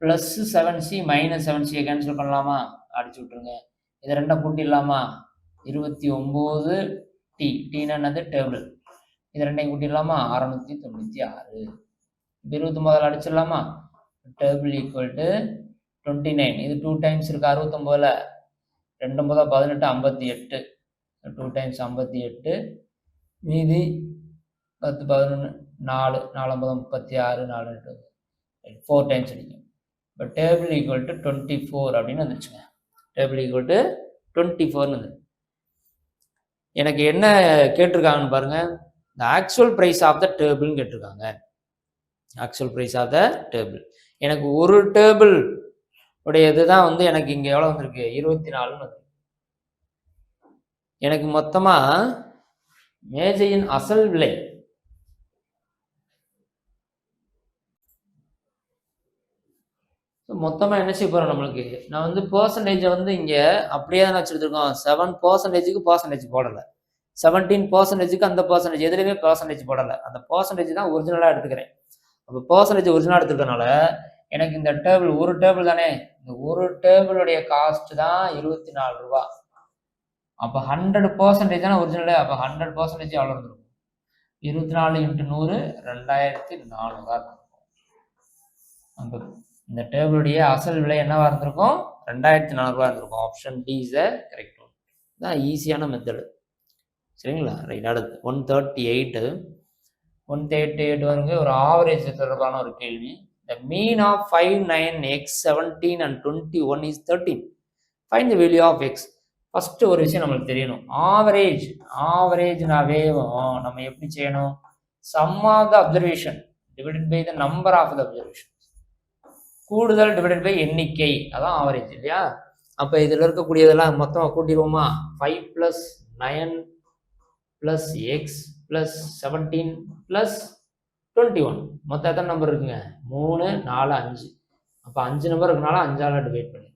+7c -7c கேன்சல் பண்ணலாமா? அடிச்சு விட்டுருங்க. இதை 2 கூட்டிடலாமா? 29t, டீனா என்னது? டேபிள். இது 2 கூட்டிடலாமா? 696. 29 அடிச்சிடலாமா? டேபிள் = 29. இது 2 டைம்ஸ் இருக்கு 69ல். 2 9 18 58. 2 டைம்ஸ் 58, மீதி 10 11 4 4 36 4 4 டைம்ஸ் அடிக்கும். இப்போ டேபிள் = 24 அப்படின்னு வந்துச்சுங்க. டேபிள் = 24ன்னு வந்து எனக்கு என்ன கேட்டிருக்காங்கன்னு பாருங்க. இந்த ஆக்சுவல் ப்ரைஸ் ஆஃப் த டேபிள்னு கேட்டிருக்காங்க. Actual price of the table. எனக்கு ஒரு டேபிள் உடைய இதுதான் வந்து எனக்கு இங்கே எவ்வளோ வந்திருக்கு? 24ன்னு வந்து. எனக்கு மொத்தமாக மேஜையின் அசல் விலை மொத்தமாக என்ன செய்ய போகிறோம்? நம்மளுக்கு நான் வந்து பர்சன்டேஜை வந்து இங்கே அப்படியே தான் வச்சுருக்கோம். 7%க்கு பர்சன்டேஜ் போடலை, 17%க்கு அந்த பர்சன்டேஜ் எதுலையுமே பர்சன்டேஜ் போடலை. அந்த பர்சன்டேஜ் தான் ஒரிஜினலாக எடுத்துக்கிறேன். அப்போ பர்சன்டேஜ் ஒரிஜினலாக எடுத்துக்கிறதுனால எனக்கு இந்த டேபிள், ஒரு டேபிள் தானே, இந்த ஒரு டேபிளுடைய காஸ்ட் தான் 24 ரூபா. அப்போ 100% தானே ஒரிஜினலு. அப்போ 100% எவ்வளோ இருந்திருக்கும்? 24 × 100 2400 இருக்கும். அப்போ இந்த டேபிளுடைய அசல் விலை என்னவா இருந்திருக்கும்? 2400 இருந்திருக்கும். Option D is the correct one. தான் ஈஸியான மெத்தடு. சரிங்களா? ரைட். அடுத்து 138 வந்து ஒரு ஆவரேஜ் தொடர்பான ஒரு கேள்வி. The mean of 5, 9, x, 17 and 21 is 13. Find the value of x. First ஒரு விஷயம் நம்மளுக்கு தெரியணும். ஆவரேஜ்னாவே நம்ம எப்படி செய்யணும்? Sum of the observation divided by the number of the observation. கூடுதல் டிவைடட் பை எண்ணிக்கை, அதான் ஆவரேஜ் இல்லையா? அப்போ இதில் இருக்கக்கூடியதெல்லாம் மொத்தமாக கூட்டிடுவோமா? 5 + 9 + x + 17 + 21 மொத்தம் எத்தனை நம்பர் இருக்குங்க? 3, 4, 5. அப்போ 5 நம்பர் இருக்கனால 5ஆல் டிவைட் பண்ணி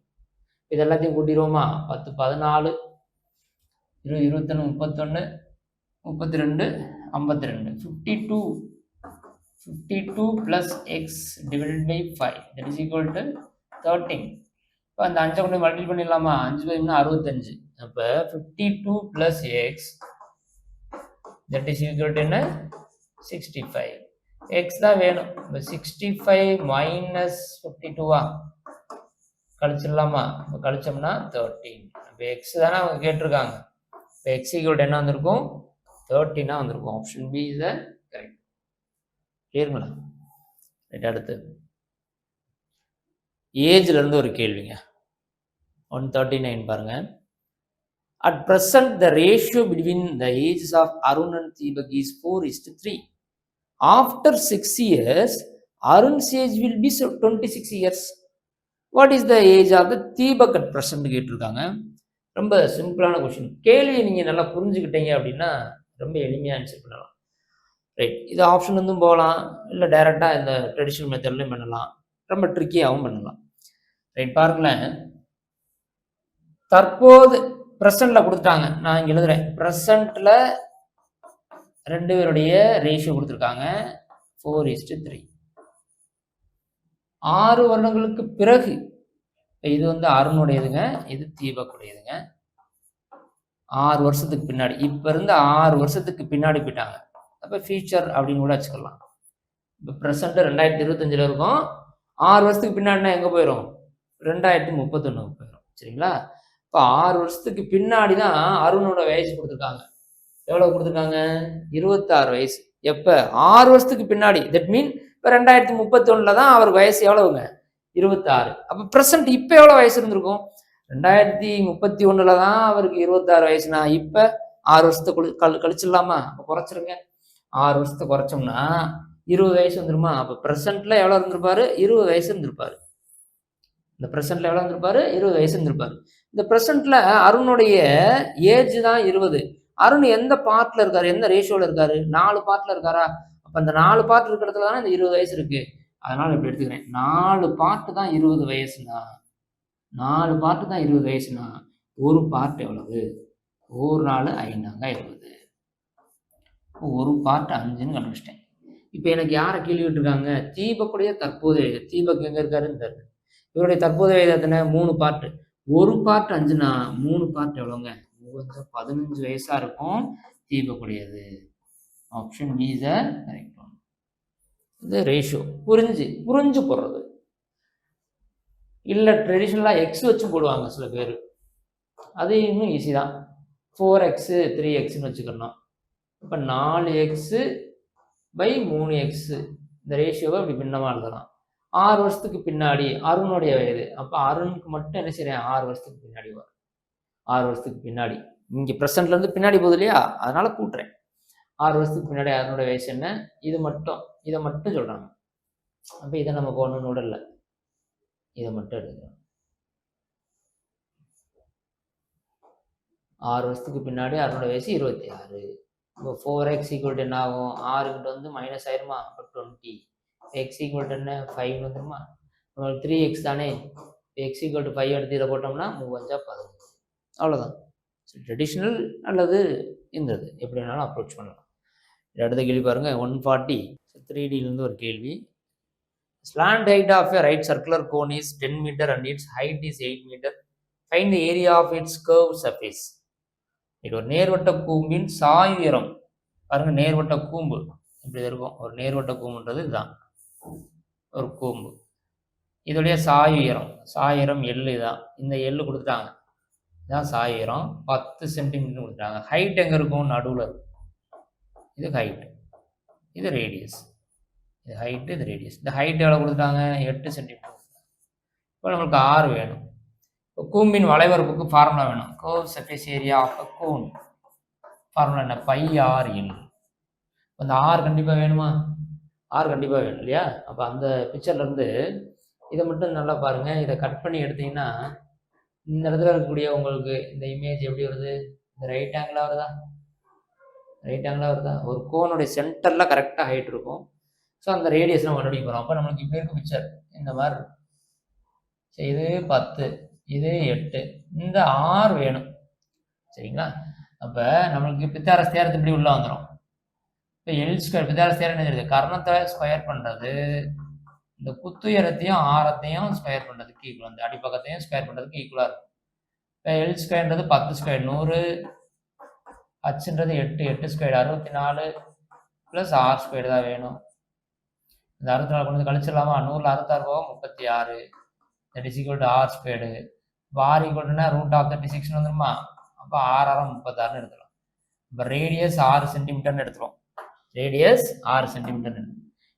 இது எல்லாத்தையும் கூட்டிடுவோமா? 10, 14, 20, 21, 31, 32, 52. 52 + x divided by 5 that is equal to 13. இப்போ அந்த 5 கொண்டு மல்டிபிள் பண்ணிடலாமா? 5 × 65. அப்போ 52 + x that is equal to என்ன? 65. x தான் வேணும். இப்போ 65 - 52 கழிச்சிடலாமா? இப்போ கழிச்சோம்னா 13. இப்போ எக்ஸ் தானே அவங்க கேட்டிருக்காங்க. இப்போ எக்ஸ் ஈக்குவல் என்ன வந்திருக்கும்? 13 வந்திருக்கும். Option B is the correct. கிளியருங்களா? ரைட். அடுத்து ஏஜ்ல இருந்து ஒரு கேள்விங்க. 139 பாருங்க. At present the ratio between the ages of Arun and Deepak is 4:3. After 6 years Arun's age will be 26 years. What is the age of the Deepak at present கேட்டிருக்காங்க. ரொம்ப சிம்பிளான கொஸ்டின். கேள்வியை நீங்கள் நல்லா புரிஞ்சுக்கிட்டீங்க அப்படின்னா ரொம்ப எளிமையாக ஆன்சர் பண்ணலாம். ரைட். இது ஆப்ஷன் வந்தும் போகலாம், இல்லை டைரெக்டாக இந்த ட்ரெடிஷ்னல் மெத்தட்லையும் பண்ணலாம், ரொம்ப ட்ரிக்கியாகவும் பண்ணலாம். ரைட். பாருங்களேன், தற்போது ப்ரெசண்டில் கொடுத்துட்டாங்க. நான் இங்கே எழுதுறேன். ப்ரெசண்டில் 2 பேருடைய ரேஷியோ கொடுத்துருக்காங்க 4:3. 6 வருடங்களுக்கு பிறகு, இது வந்து அருணுடையதுங்க, இது தீபக்குடையதுங்க. 6 வருஷத்துக்கு பின்னாடி, இப்ப இருந்து 6 வருஷத்துக்கு பின்னாடி போயிட்டாங்க. அப்ப ஃபியூச்சர் அப்படின்னு கூட வச்சுக்கலாம். இப்போ ப்ரெசண்ட் 2025 இருக்கும். 6 வருஷத்துக்கு பின்னாடினா எங்க போயிடும்? 2031 போயிடும். சரிங்களா? இப்போ 6 வருஷத்துக்கு பின்னாடி தான் அருணோட வயசு கொடுத்துருக்காங்க. எவ்வளவு கொடுத்துருக்காங்க? 26 வயசு. எப்ப? 6 வருஷத்துக்கு பின்னாடி. தட் மீன் இப்போ 2031 தான் அவர் வயசு எவ்வளவுங்க? 26. அப்போ ப்ரெசன்ட் இப்போ எவ்வளோ வயசு இருந்திருக்கும்? 2031 தான் அவருக்கு 26 வயசுனா இப்போ 6 வருஷத்தை கழிச்சிடலாமா? அப்போ குறைச்சிருங்க. 6 வருஷத்தை குறைச்சோம்னா 20 வயசு வந்துருமா? அப்போ ப்ரெசன்ட்ல எவ்வளோ இருந்திருப்பாரு? 20 வயசு இருந்திருப்பாரு. இந்த ப்ரெசன்ட்ல எவ்வளோ இருந்திருப்பாரு? 20 வயசு இருந்திருப்பாரு. இந்த ப்ரெசன்ட்ல அருணுடைய ஏஜ் தான் 20. அருண் எந்த பார்ட்ல இருக்காரு? எந்த ரேஷியோல இருக்காரு? 4 பார்ட்ல இருக்காரா? அப்ப அந்த 4 பார்ட் இருக்கிறதுல தானே இந்த 20 வயசு இருக்கு. அதனால இப்படி எடுத்துக்கிறேன். 4 பார்ட் தான் 20 வயசுனா, 4 பார்ட் தான் 20 வயசுனா ஒரு பார்ட் எவ்வளவு? 1 4 5 20. ஒரு பார்ட் 5ன்னு கண்டுபிடிச்சிட்டேன். இப்போ எனக்கு யாரை கேள்வி விட்டுருக்காங்க? தீபக்குடைய தற்போதைய. தீபக் எங்க இருக்காருன்னு இவருடைய தற்போதைய எத்தனை? 3 பார்ட். ஒரு பார்ட் 5னா 3 பார்ட் எவ்வளோங்க? 15 வயசா இருக்கும் தீபக்குடையது. Option B is the correct one. இது ரேஷியோ புரிஞ்சு போடுறது. இல்லை ட்ரெடிஷ்னலாக எக்ஸ் வச்சு போடுவாங்க சில பேர். அது இன்னும் ஈஸி தான். 4x 3xன்னு வச்சுக்கணும். இப்போ 4x/3x இந்த ரேஷியோவை இப்படி பின்னமாக எழுதலாம். 6 வருஷத்துக்கு பின்னாடி அருணுடைய வயது. அப்போ அருணுக்கு மட்டும் என்ன செய்யறேன்? 6 வருஷத்துக்கு பின்னாடி வரும். 6 வருஷத்துக்கு பின்னாடி இங்கே ப்ரெசன்ட்லேருந்து பின்னாடி போகுது இல்லையா? அதனால கூட்டுறேன். 6 வருஷத்துக்கு பின்னாடி அருணோட வயசு என்ன? இதை மட்டும் சொல்கிறாங்க. அப்போ இதை நம்ம போகணும்னு கூட இல்லை, இதை மட்டும் எடுக்கிறோம். 6 வருஷத்துக்கு பின்னாடி அருணோட வயசு 26. இப்போ 4x = என்ன ஆகும்? 6 கிட்ட வந்து மைனஸ் ஆயிருமா? இப்போ 20. x = என்ன? 5 வந்துருமா? 3x தானே. x = 5 எடுத்து இதை போட்டோம்னா 3 5 15. அவ்வளோதான். ட்ரெடிஷ்னல் அல்லது இந்தது எப்படி வேணாலும் அப்ரோச் பண்ணலாம். அடுத்த கேள்வி பாருங்க. 140 3Dலேருந்து ஒரு கேள்வி. Slant height of a right circular cone is 10 meter and its height is 8 meter. Find the area of its curved surface. இது ஒரு நேர்வட்ட கூம்பின் சாய் உயரம். பாருங்க, நேர்வட்ட கூம்பு இப்படி இருக்கும். ஒரு நேர்வட்ட கூம்புன்றது இதுதான் ஒரு கூம்பு. இதோடைய சாய் உயரம் எள்ளு தான். இந்த எள்ளு கொடுத்துட்டாங்க. இதுதான் சாய் உயரம் 10 சென்டிமீட்டர் கொடுத்துட்டாங்க. ஹைட் எங்கே இருக்கும்? நடுவில் இருக்கும். இது ஹைட், இது ரேடியஸ். இது ஹைட்டு, இது ரேடியஸ். இந்த ஹைட் எவ்வளோ கொடுத்துட்டாங்க? 8 சென்டிமீட்டர். இப்போ நம்மளுக்கு ஆர் வேணும். இப்போ கூம்பின் வளைவரப்புக்கு ஃபார்முலா வேணும். Curve surface area of a cone. Formula என்ன? Pi r l. அந்த ஆர் கண்டிப்பாக வேணுமா? ஆர் கண்டிப்பாக வேணும் இல்லையா? அப்போ அந்த பிக்சர்லேருந்து இதை மட்டும் நல்லா பாருங்கள். இதை கட் பண்ணி எடுத்தீங்கன்னா இந்த இடத்துல இருக்கக்கூடிய உங்களுக்கு இந்த இமேஜ் எப்படி வருது? இந்த ரைட் ஆங்கிளாக வருதா? ரைட் ஆங்கிளாக வருதா? ஒரு கோனுடைய சென்டரில் கரெக்டாக ஹைட் இருக்கும். ஸோ அந்த ரேடியஸ் நம்ம கண்டுபிடிக்க போகிறோம். அப்போ நம்மளுக்கு இப்படி இருக்க பிக்சர் இந்த மாதிரி இருக்கும். சரி, இது 10, இது 8. இந்த ஆர் வேணும். சரிங்களா? அப்போ நம்மளுக்கு பித்தாரஸ் தேரத்து இப்படி உள்ள வந்துடும். இப்போ எல் ஸ்கொயர் பித்தாரஸ் தேரம் என்ன தெரியுது? கர்ணத்தை ஸ்கொயர் பண்ணுறது இந்த குத்துயரத்தையும் ஆரத்தையும் ஸ்கொயர் பண்ணுறதுக்கு ஈக்குவல், அந்த அடிப்பக்கத்தையும் ஸ்கொயர் பண்ணுறதுக்கு ஈக்குவலாக இருக்கும். இப்போ எல் ஸ்கொயர்ன்றது 10 ஸ்கொயர் 100, ஹச்ன்றது 8, 8 ஸ்கொயர் 64 ப்ளஸ் ஆர் ஸ்கொயர் தான் வேணும். இந்த 64 கொண்டு வந்து கழிச்சிடலாமா? 100ல் 66 போக 36, that is equal to R squared. இப்போ ஆர் ஈக்குவல்னா ரூட் ஆஃப் 36 வந்துருமா? அப்போ 6 6 36 எடுத்துக்கலாம். இப்போ ரேடியஸ் 6 சென்டிமீட்டர்னு எடுத்துருவோம். Radius 6 centimetre.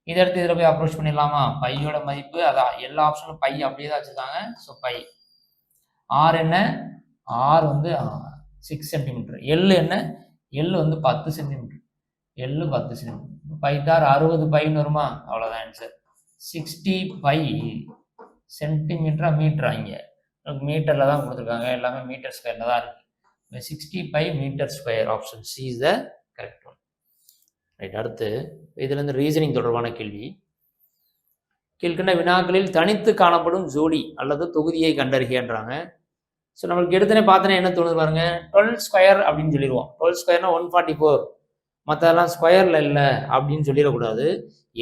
இதை எடுத்து இதில் போய் அப்ரோச் பண்ணிடலாமா? பையோட மதிப்பு அதான், எல்லா ஆப்ஷனும் பை அப்படியே தான் வச்சுருக்காங்க. So pi. ஆர் என்ன? ஆர் வந்து 6 சென்டிமீட்டர். எல் என்ன? எல் வந்து 10 சென்டிமீட்டர். L 10 centimetre. பைத்தார் 60 பைன்னு வருமா? அவ்வளோதான் ஆன்சர். 60 பை சென்டிமீட்டரா மீட்டரா? இங்கே மீட்டரில் தான் கொடுத்துருக்காங்க. எல்லாமே மீட்டர் ஸ்கொயரில் தான் இருக்குது. 60 by metre square. Option C is the correct one. Right. அடுத்து இதுலேருந்து ரீசனிங் தொடர்பான கேள்வி. கீழ்கண்ட வினாக்களில் தனித்து காணப்படும் ஜோடி அல்லது தொகுதியை கண்டறிகின்றாங்க. ஸோ நம்மளுக்கு எடுத்தனே பார்த்தோன்னே என்ன தோணுது பாருங்க? 12 ஸ்கொயர் அப்படின்னு சொல்லிடுவோம். 12 ஸ்கொயர்னா 144, மற்றதெல்லாம் ஸ்கொயரில் இல்லை அப்படின்னு சொல்லிடக்கூடாது.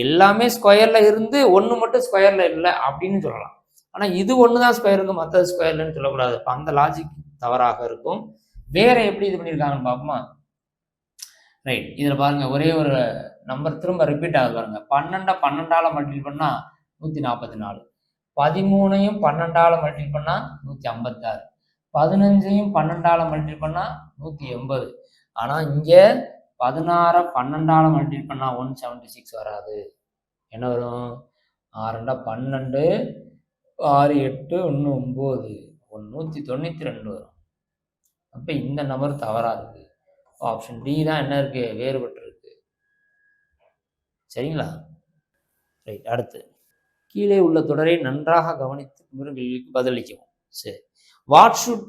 எல்லாமே ஸ்கொயரில் இருந்து ஒன்று மட்டும் ஸ்கொயரில் இல்லை அப்படின்னு சொல்லலாம். ஆனால் இது ஒன்று தான் ஸ்கொயர் இருந்து மற்றது ஸ்கொயர்லன்னு சொல்லக்கூடாது. இப்போ அந்த லாஜிக் தவறாக இருக்கும். வேற எப்படி இது பண்ணியிருக்காங்கன்னு பார்ப்போமா? ரைட். இதில் பாருங்க, ஒரே ஒரு நம்பர் திரும்ப ரிப்பீட் ஆகுது பாருங்க. 12 12ஆல் மல்டிபிள் பண்ணால் 144, 13ஐயும் 12ஆல் மல்டிபிள் பண்ணால் 156, 15ஐயும் 12ஆல் மல்டிபிள் பண்ணால் 180. ஆனால் இங்கே 16 12ஆல் மல்டிபிள் பண்ணால் 176 வராது. என்ன வரும்? 6 12, 6 8 1 9, 192 வரும். அப்போ இந்த நம்பர் தவறாது. ஆப்ஷன் டி தான் என்ன இருக்கு? வேறுபட்டு இருக்கு. சரிங்களா? ரைட். அடுத்து கீழே உள்ள தொடரை நன்றாக கவனித்து கேள்விக்கு பதிலளிக்கவும். சரி. What should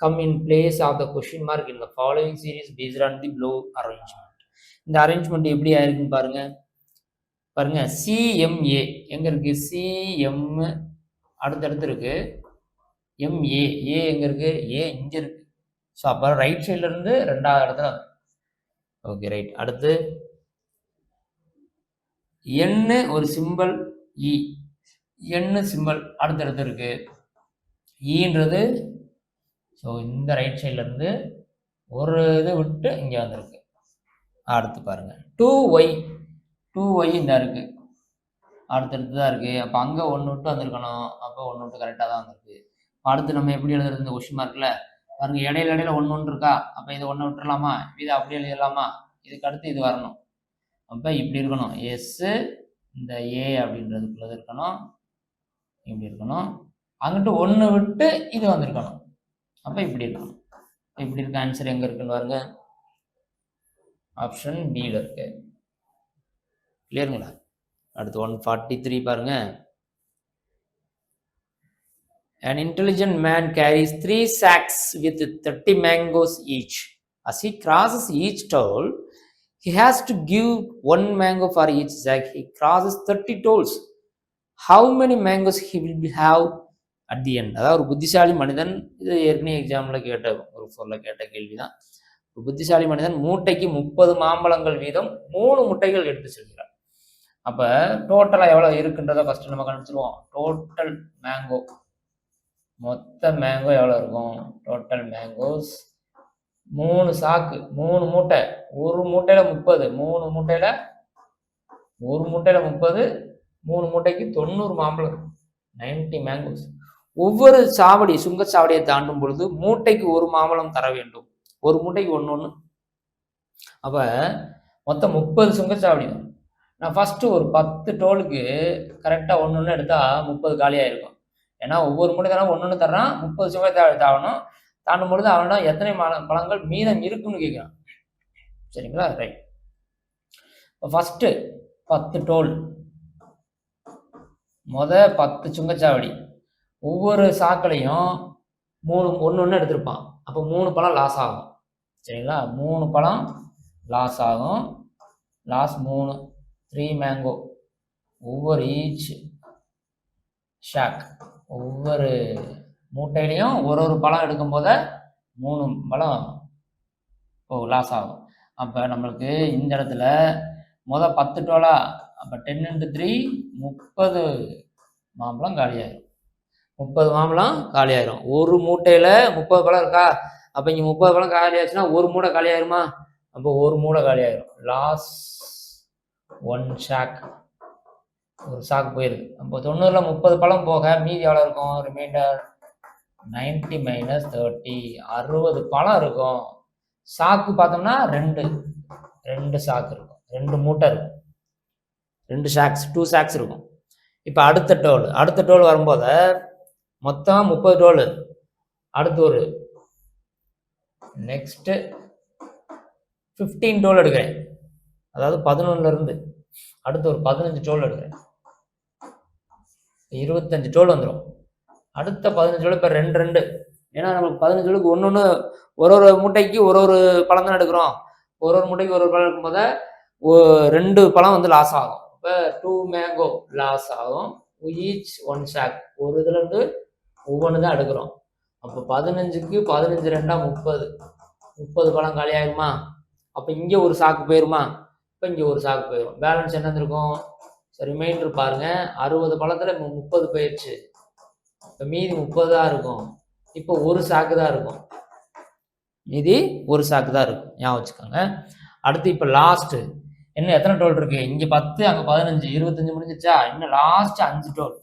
come in place of the question mark in the following series based on the below arrangement. இந்த அரேஞ்ச்மெண்ட் எப்படி ஆயிருக்குன்னு பாருங்க. பாருங்க, சிஎம்ஏ எங்க இருக்கு? சிஎம் அடுத்தடுத்து இருக்கு. எம்ஏ ஏ எங்க இருக்கு? ஏ இங்க இருக்கு. ஸோ அப்போ ரைட் சைட்ல இருந்து 2வது இடத்துல. Okay, right. அடுத்து என்னு ஒரு சிம்பிள் இ, என்னு சிம்பிள் அடுத்தடுத்து இருக்கு. ஈன்றது ஸோ இந்த ரைட் சைட்ல இருந்து ஒரு இது விட்டு இங்கே வந்திருக்கு. அடுத்து பாருங்க 2y, 2y இந்த இருக்கு, அடுத்தடுத்து தான் இருக்கு. அப்போ அங்கே 1 விட்டு வந்திருக்கணும். அப்போ 1 விட்டு கரெக்டாக தான் வந்திருக்கு. அடுத்து நம்ம எப்படி எழுதுறது? இந்த கொஸ்டின் மார்க்ல பாருங்க, இடையில 1 இருக்கா? அப்போ இதை 1 விட்டுடலாமா? இதை அப்படியே எழுதலாமா? இதுக்கு அடுத்து இது வரணும். அப்போ இப்படி இருக்கணும். எஸ் இந்த ஏ அப்படின்றதுக்குள்ளது இருக்கணும். இப்படி இருக்கணும். அங்கிட்டு 1 விட்டு இது வந்திருக்கணும். அப்போ இப்படி இருக்கணும். இப்படி இருக்க ஆன்சர் எங்கே இருக்குன்னு பாருங்க. ஆப்ஷன் பியில் இருக்கு. கிளியருங்களா? அடுத்து 143 பாருங்க. An intelligent man carries 3 sacks with 30 mangoes each. As he crosses each toll, he has to give 1 mango for each sack. He crosses 30 tolls. How many mangoes he will have at the end? அதாவது ஒரு புத்திசாலி மனிதன், இது ஏற்கனவே எக்ஸாமில் கேட்ட ஒரு 4ல கேட்ட கேள்வி தான். ஒரு புத்திசாலி மனிதன் மூட்டைக்கு 30 மாம்பழங்கள் வீதம் 3 முட்டைகள் எடுத்து செல்கிறார். அப்போ டோட்டலாக எவ்வளோ இருக்குன்றதை ஃபஸ்ட்டு நம்ம கண்டுபிடிச்சிருவோம். டோட்டல் மேங்கோ, மொத்த மேங்கோ எவ்வளோ இருக்கும்? டோட்டல் மேங்கோஸ் 3 சாக்கு, 3 மூட்டை, ஒரு மூட்டையில் 30, 3 மூட்டையில் 30, 3 மூட்டைக்கு 90 மாம்பழம். 90 மேங்கோஸ். ஒவ்வொரு சாவடி சுங்கச்சாவடியை தாண்டும் பொழுது மூட்டைக்கு ஒரு மாம்பழம் தர வேண்டும். ஒரு மூட்டைக்கு ஒன்று. அப்ப மொத்தம் 30 சுங்கச்சாவடி தான். நான் ஃபர்ஸ்ட் ஒரு 10 டோலுக்கு கரெக்டா ஒன்று எடுத்தா 30 காலியாயிருக்கும். ஏன்னா ஒவ்வொரு மூட்டைக்கு ஒன்று தர்றான், 30 சுங்கச்சாவடி தாண்டணும். தாண்டும் பொழுது அவனிடம் எத்தனை பழங்கள் மீதம் இருக்குன்னு கேட்கிறான். சரிங்களா? ரைட். ஃபர்ஸ்ட் 10 டோல், 10 சுங்கச்சாவடி, ஒவ்வொரு சாக்களையும் ஒன்று எடுத்திருப்பான். அப்போ 3 பழம் லாஸ் ஆகும். சரிங்களா? 3 பழம் லாஸ் ஆகும். Loss 3 mango. ஒவ்வொரு ஈச் ஷாக், ஒவ்வொரு மூட்டையிலையும் ஒரு பழம் எடுக்கும் போது 3 பழம் லாஸ் ஆகும். அப்போ நம்மளுக்கு இந்த இடத்துல 10 டோலா, அப்போ 10 × 3 30 மாம்பழம் காலியாயிரும். 30 மாம்பழம் காலியாயிரும். ஒரு மூட்டையில் 30 பழம் இருக்கா? அப்போ இங்கே 30 பழம் காலி ஆச்சுன்னா ஒரு மூடை காலி ஆயிருமா? அப்போ ஒரு மூடை காலி ஆயிரும். லாஸ் 1 ஷாக், ஒரு சாக்கு போயிருக்கு. அப்போ 90ல் 30 பழம் போக மீதி எவ்வளோ இருக்கும்? ரிமைண்டர் 90 - 30, 60 பழம் இருக்கும். சாக்கு பார்த்தோம்னா 2 சாக்கு இருக்கும், 2 மூட்டை இருக்கும், 2 ஷாக்ஸ், 2 ஷாக்ஸ் இருக்கும். இப்போ அடுத்த டோல் வரும்போது மொத்தம் 30 டோல். அடுத்து ஒரு நெக்ஸ்ட் 15 டோல் எடுக்கிறேன். அதாவது 11லேருந்து அடுத்து ஒரு 15 டோல் எடுக்கிறேன். 25 டோல் வந்துடும். அடுத்த 15 டோல் இப்போ 2. ஏன்னா நமக்கு 15 டோலுக்கு ஒன்று ஒரு மூட்டைக்கு ஒரு பழம் தான் எடுக்கிறோம். ஒரு மூட்டைக்கு ஒரு பழம் எடுக்கும்போது 2 பழம் வந்து லாஸ் ஆகும். இப்போ 2 மேங்கோ லாஸ் ஆகும். ஈச் 1 ஷாக், ஒரு இதுலேருந்து ஒவ்வொன்று தான் எடுக்கிறோம். அப்போ 15க்கு 15 2 30 பழம் காலி ஆயிருமா? அப்போ இங்கே ஒரு சாக்கு போயிருமா? இப்போ இங்கே ஒரு சாக்கு போயிடும். பேலன்ஸ் என்ன இருக்கும்? ரிமைண்டர் பாருங்க, 60 பழத்தில் 30 போயிடுச்சு. இப்போ மீதி 30 தான் இருக்கும். இப்போ ஒரு சாக்கு தான் இருக்கும். மீதி ஒரு சாக்கு தான் இருக்கும். ஞாபகம் வச்சுக்கோங்க. அடுத்து இப்போ லாஸ்ட்டு இன்னும் எத்தனை டோல் இருக்கு? இங்கே 10, அங்கே 15, 25 முடிஞ்சிச்சா? இன்னும் லாஸ்ட் 5 டோல்.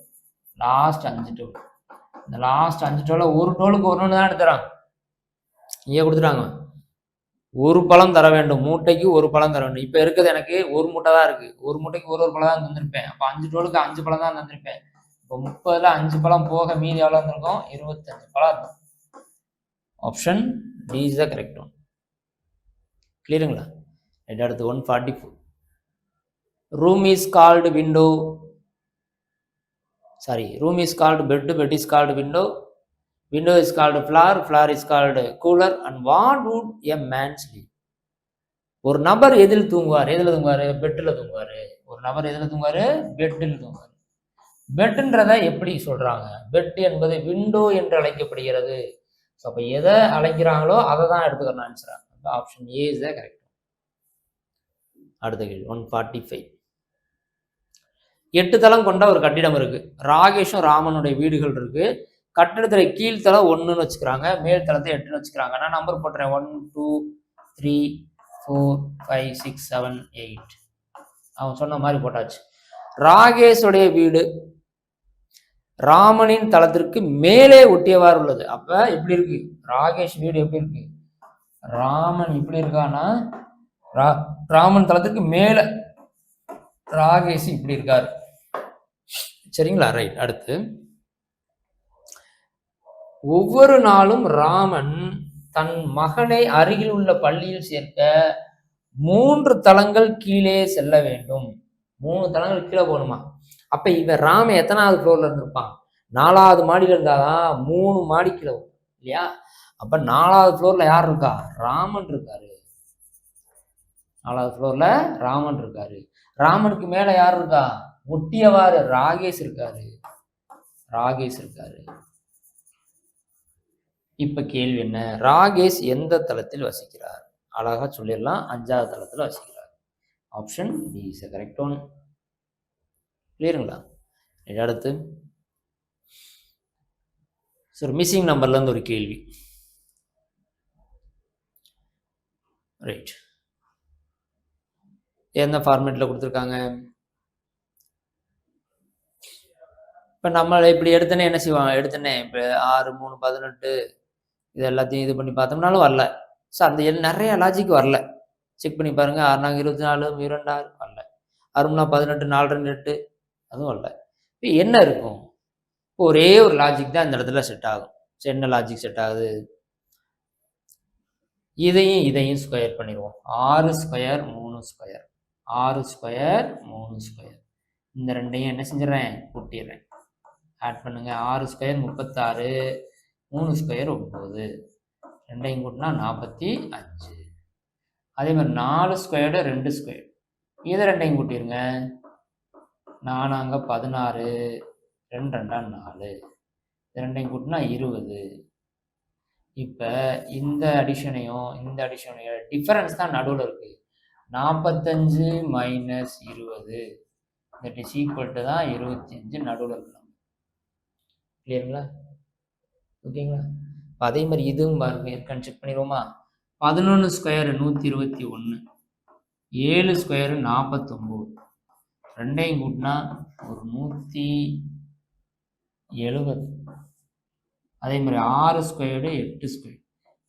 இந்த லாஸ்ட் 5 டோல ஒரு டோலுக்கு ஒன்று தான் எடுத்துறாங்க. இங்கே கொடுத்துட்டாங்க, ஒரு பழம் தர வேண்டும், மூட்டைக்கு ஒரு பழம் தர வேண்டும். இப்போ இருக்கிறது எனக்கு ஒரு மூட்டை தான் இருக்கு. ஒரு மூட்டைக்கு ஒரு பழம் தான் தந்திருப்பேன். அப்போ 5 டோலுக்கு 5 பழம் தான் தந்திருப்பேன். இப்போ 30ல் 5 பழம் போக மீதி எவ்வளோ இருந்திருக்கும்? 25 பழம் இருக்கும். Option D is the correct one. கிளியருங்களா? அடுத்து 144. Room is called window. Room is called bed, bed is called window, window is called floor, floor is called cooler. And what would a man sleep? ஒரு நபர் எதில் தூங்குவார்? பெட்டில் தூங்குவார். ஒரு நபர் எதில் தூங்குவார்? பெட்டில் தூங்குவார். பெட்ன்றதை எப்படி சொல்றாங்க? பெட் என்பது விண்டோ என்று அழைக்கப்படுகிறது. அப்போ எதை அழைக்கிறாங்களோ அதை தான் எடுத்துக்கணும் ஆன்சரா. Option A is the correct. அடுத்த கேள்வி 145. 8 தளம் கொண்ட ஒரு கட்டிடம் இருக்கு. ராகேஷும் ராமனுடைய வீடுகள் இருக்கு. கட்டிடத்துல கீழ்த்தளம் 1ன்னு வச்சுக்கிறாங்க, மேல் தளத்தை 8ன்னு வச்சுக்கிறாங்க. நான் நம்பர் போட்டுறேன். 1 2 3 4 5 6 7 8. அவன் சொன்ன மாதிரி போட்டாச்சு. ராகேஷுடைய வீடு ராமனின் தளத்திற்கு மேலே ஒட்டியவாறு உள்ளது. அப்ப எப்படி இருக்கு? ராகேஷ் வீடு எப்படி இருக்கு? ராமன் இப்படி இருக்கானா? ராமன் தளத்திற்கு மேல ராகேஷ் இப்படி இருக்காரு. சரிங்களா? ரைட். அடுத்து ஒவ்வொரு நாளும் ராமன் தன் மகனை அருகில் உள்ள பள்ளியில் சேர்க்க 3 தளங்கள் கீழே செல்ல வேண்டும். 3 தளங்கள் கீழே போகணுமா? அப்ப இவன் ராமன் எத்தனாவது ஃப்ளோர்ல இருந்திருப்பான்? 4வது மாடியில இருந்தாதான் 3 மாடி கீழே இல்லையா? அப்ப 4வது ஃப்ளோர்ல யார் இருக்கா? ராமன் இருக்காரு. 4வது ஃப்ளோர்ல ராமன் இருக்காரு. ராமனுக்கு மேல யார் இருக்கா? ஒட்டியவாறு ராகேஷ் இருக்காரு. இப்ப கேள்வி என்ன? ராகேஷ் எந்த தளத்தில் வசிக்கிறார்? அழகா சொல்லிடலாம், 5வது தளத்தில் வசிக்கிறார். Option D is correct one. கிளியருங்களா? அடுத்து சரி, மிஸ்ஸிங் நம்பர்ல இருந்து ஒரு கேள்வி. ரைட். என்ன ஃபார்மேட்ல கொடுத்துருக்காங்க? இப்போ நம்மளை இப்படி எடுத்தனே என்ன செய்வாங்க, எடுத்தனே இப்போ 6 3 18 இது எல்லாத்தையும் இது பண்ணி பார்த்தோம்னாலும் வரல. ஸோ அந்த நிறைய லாஜிக் வரல. செக் பண்ணி பாருங்க. 6 நாங்க 24 2 6 வரல. 6 18 4 2 8 அதுவும் வரல. இப்போ என்ன இருக்கும்? இப்போ ஒரே ஒரு லாஜிக் தான் இந்த இடத்துல செட் ஆகும். சரி, என்ன லாஜிக் செட் ஆகுது? இதையும் ஸ்கொயர் பண்ணிடுவோம். 6 ஸ்கொயர் 3 ஸ்கொயர் 6 ஸ்கொயர் 3 ஸ்கொயர் இந்த ரெண்டையும் என்ன செஞ்சிடறேன், கூட்டிடுறேன். ஆட் பண்ணுங்க. 6 ஸ்கொயர் 36, 3 ஸ்கொயர் 9, ரெண்டையும் கூட்டினா 45. அதே மாதிரி 4 ஸ்கொயர்டு 2 ஸ்கொயர் இதை ரெண்டையும் கூட்டிடுங்க. 4 அங்கே 16, 2 2 4, இது ரெண்டையும் கூட்டினா 20. இப்போ இந்த அடிஷனையும் இந்த அடிஷனையும் டிஃபரன்ஸ் தான் நடுவில் இருக்கு. 45 minus 20 that is equal to தான் 25 நடுவில் இருக்கு. கிளியருங்களா? ஓகேங்களா? இப்போ அதே மாதிரி இதுவும் பாருங்க, இருக்கான்னு செக் பண்ணிடுவோமா? 11 ஸ்கொயர் 121, 7 ஸ்கொயர் 49, ரெண்டையும் கூட்டினா ஒரு 170. அதே மாதிரி 6 ஸ்கொயர்டு 8 ஸ்கொயர்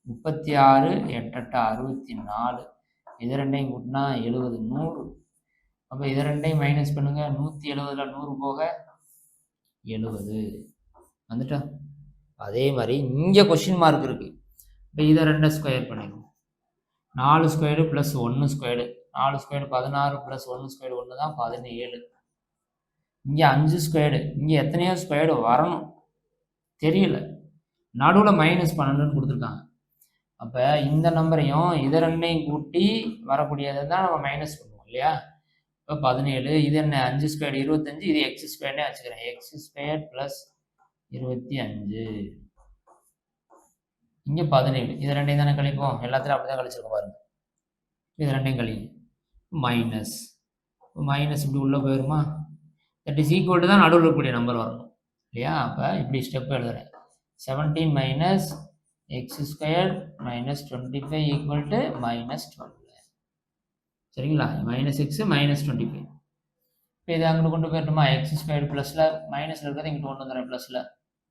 36, 8 8 64, இது ரெண்டையும் கூட்டினா 70 100. அப்போ இதை ரெண்டையும் மைனஸ் பண்ணுங்க. 170ல் 100 போக 70 வந்துட்டா. அதே மாதிரி இங்கே கொஸ்டின் மார்க் இருக்கு. இப்போ இதை 2 ஸ்கொயர் பண்ணிடுவோம். 4 squared plus 1 squared 4 squared 16 plus 1 squared 1 தான் 17. இங்கே 5 ஸ்கொயர்டு, இங்கே எத்தனையோ ஸ்கொயர்டு வரணும் தெரியல, நடுவில் மைனஸ் 12ன்னு கொடுத்துருக்காங்க. அப்போ இந்த நம்பரையும் இதை ரெண்டையும் கூட்டி வரக்கூடியதை தான் நம்ம மைனஸ் பண்ணுவோம் இல்லையா? இப்போ 17, இது என்ன 5 ஸ்கொயர் 25, இது எக்ஸ் ஸ்கொயர்னே வச்சுக்கிறேன். எக்ஸ் ஸ்கொயர் ப்ளஸ் 25, இங்கே 17, இது ரெண்டையும் தானே கழிப்போம். எல்லாத்திலும் அப்படி தான் கழிச்சிருக்கோம் பாருங்க. இது ரெண்டையும் கழிங்க. மைனஸ் மைனஸ் இப்படி உள்ளே போயிருமா? தட் இஸ் ஈக்குவல் டு தான் நடுவில் இருக்கக்கூடிய நம்பர் வரணும் இல்லையா? அப்போ இப்படி ஸ்டெப் எழுதுறேன். 17 minus X square minus 25 equal to minus 12. சரிங்களா? Minus X minus 25. இப்போ இதை அங்கிட்டு கொண்டு போயிட்டுமா? எக்ஸ் ஸ்கொயர் ப்ளஸில் மைனஸில் இருக்கிறத இங்கிட்டு கொண்டு வந்துடுறேன். ப்ளஸில்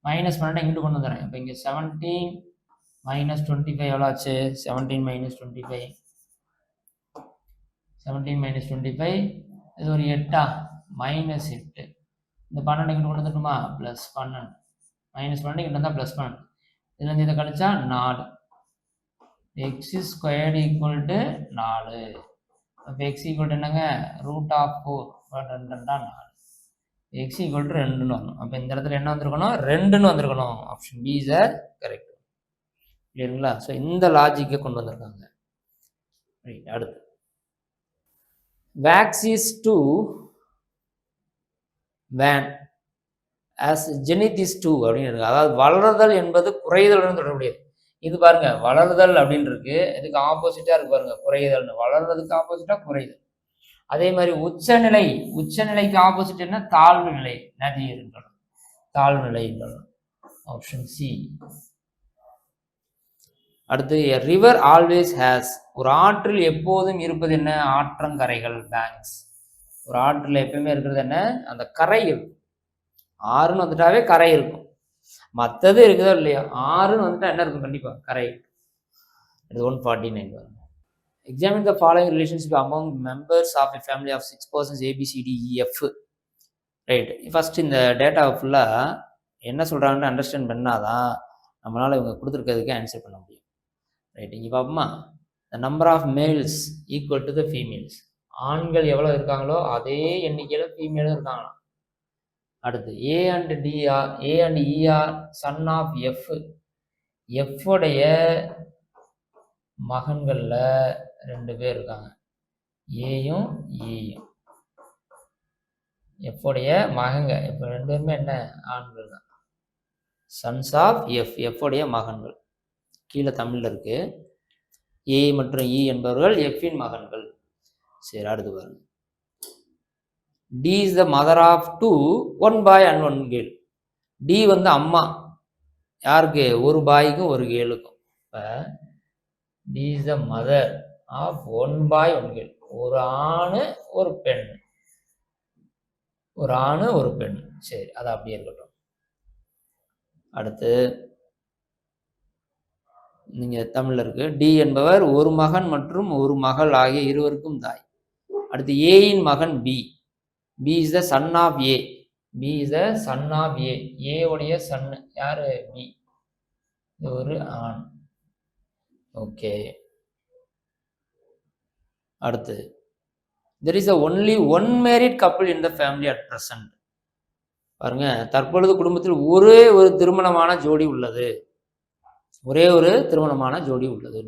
மைனஸ் பண்ணிட்டு இங்கிட்டு கொண்டு வந்துடுறேன். இப்போ இங்கே 17 மைனஸ் 25 எவ்வளோ ஆச்சு? 17 மைனஸ் 25, 17 மைனஸ் 25 இது ஒரு 8 மைனஸ் 8. இந்த 12 இங்கிட்டு கொண்டு வந்துட்டுமா? ப்ளஸ் 12 மைனஸ் 12 இங்கிட்டு வந்தால் ப்ளஸ் 12. இதுலேருந்து இதை கழிச்சா 4. X squared equal to 4. அப்போ எக்ஸ் ஈக்குவல் டு என்னங்க? Root of 4 2 2 4. X equal to 2ன்னு வரணும். அப்போ இந்த இடத்துல என்ன வந்திருக்கணும்? 2ன்னு வந்திருக்கணும். Option B is correct. இல்லைங்களா? ஸோ இந்த லாஜிக்கை கொண்டு வந்திருக்காங்க. ரைட். அடுத்து wax is to wane as zenith is to அப்படின்னு இருக்கு. அதாவது வளர்தல் என்பது குறைதலுடன் தொடர்புடையது. இது பாருங்க, வளர்தல் அப்படின்னு இருக்கு, இதுக்கு ஆப்போசிட்டா இருக்கு பாருங்க, குறைதல்னு. வளர்றதுக்கு ஆப்போசிட்டா குறைதல். அதே மாதிரி உச்சநிலைக்கு ஆப்போசிட் என்ன? தாழ்வு நிலை. நதிர் தாழ்வு நிலை. Option C. அடுத்து ரிவர் ஆல்வேஸ் ஹேஸ், ஒரு ஆற்றில் எப்போதும் இருப்பது என்ன? ஆற்றங்கரைகள், பேங்க்ஸ். ஒரு ஆற்றில் எப்பயுமே இருக்கிறது என்ன? அந்த கரை இருக்கும். ஆறுன்னு வந்துட்டாவே கரை இருக்கும். மற்றது இருக்குதோ இல்லையா, ஆறுன்னு வந்துட்டா என்ன இருக்கும்? கண்டிப்பா கரை. இது 149. Examine the following relationship among members of a family of 6 persons A, B, C, D, E, F. Right. First இந்த டேட்டாவை ஃபுல்லாக என்ன சொல்கிறாங்கன்னு அண்டர்ஸ்டாண்ட் பண்ணாதான் நம்மளால் இவங்க கொடுத்துருக்கிறதுக்கு ஆன்சர் பண்ண முடியும். ரைட். இங்கே பார்ப்போமா? The number of males equal to the females. ஆண்கள் எவ்வளோ இருக்காங்களோ அதே எண்ணிக்கையில் ஃபீமேலும் இருக்காங்களாம். அடுத்து A and E are son of F. எஃப்வுடைய மகன்களில் 2 பேர் இருக்காங்க, ஏயும் ஈயும். எஃப்வுடைய மகங்க இப்போ 2 பேருமே என்ன? ஆண்கள் தான். சன்ஸ் ஆஃப் எஃப், எஃப்வுடைய மகன்கள். கீழே தமிழில் இருக்கு. ஏ மற்றும் இ என்பவர்கள் எஃப்பின் மகன்கள். சரி, அடுத்து பாருங்க. D is the mother of 2, 1 boy and 1 girl. D வந்து அம்மா யாருக்கு? ஒரு பாய்க்கும் ஒரு கேர்ளுக்கும். இப்போ D is the mother of 1 boy 1 girl. ஒரு ஆண் ஒரு பெண். ஒரு ஆண் ஒரு பெண். சரி, அது அப்படியே இருக்கட்டும். அடுத்து நீங்க தமிழ்ல இருக்கு. டி என்பவர் ஒரு மகன் மற்றும் ஒரு மகள் ஆகிய இருவருக்கும் தாய். அடுத்து ஏயின் மகன் B. B is the son of A. B is the son of A. A உடைய சன் யாரு? பி. இது ஒரு ஆண். ஓகே. அடுத்து there is a only one married couple in the family at present. பாருங்க, தற்பொழுது குடும்பத்தில் ஒரே ஒரு திருமணமான ஜோடி உள்ளது. ஒரே ஒரு திருமணமான ஜோடி உள்ளது.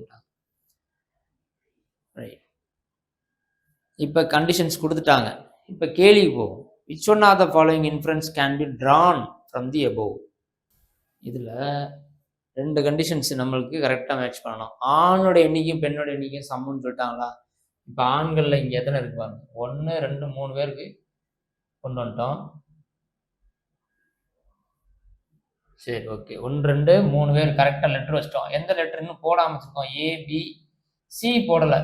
இப்ப கண்டிஷன்ஸ் கொடுத்துட்டாங்க. இப்ப கேள்வி போகும். which one of the following inference can be drawn from the above? இதுல ரெண்டு கண்டிஷன்ஸ் நம்மளுக்கு கரெக்டா மேட்ச் பண்ணணும். ஆணோட எண்ணிக்கையும் பெண்ணோட எண்ணிக்கையும் சமம்னு சொல்லிட்டாங்களா? இப்ப ஆண்கள்ல இங்க எத்தனை இருக்கு பாருங்க. 1 2 3 பேருக்கு கொண்டு வந்துட்டோம். சரி, ஓகே. 1 2 3 பேர் கரெக்டா லெட்டர் வச்சிட்டோம். எந்த லெட்டர் இன்னும் போடாம வச்சிருக்கோம்? ஏ பி சி போடல.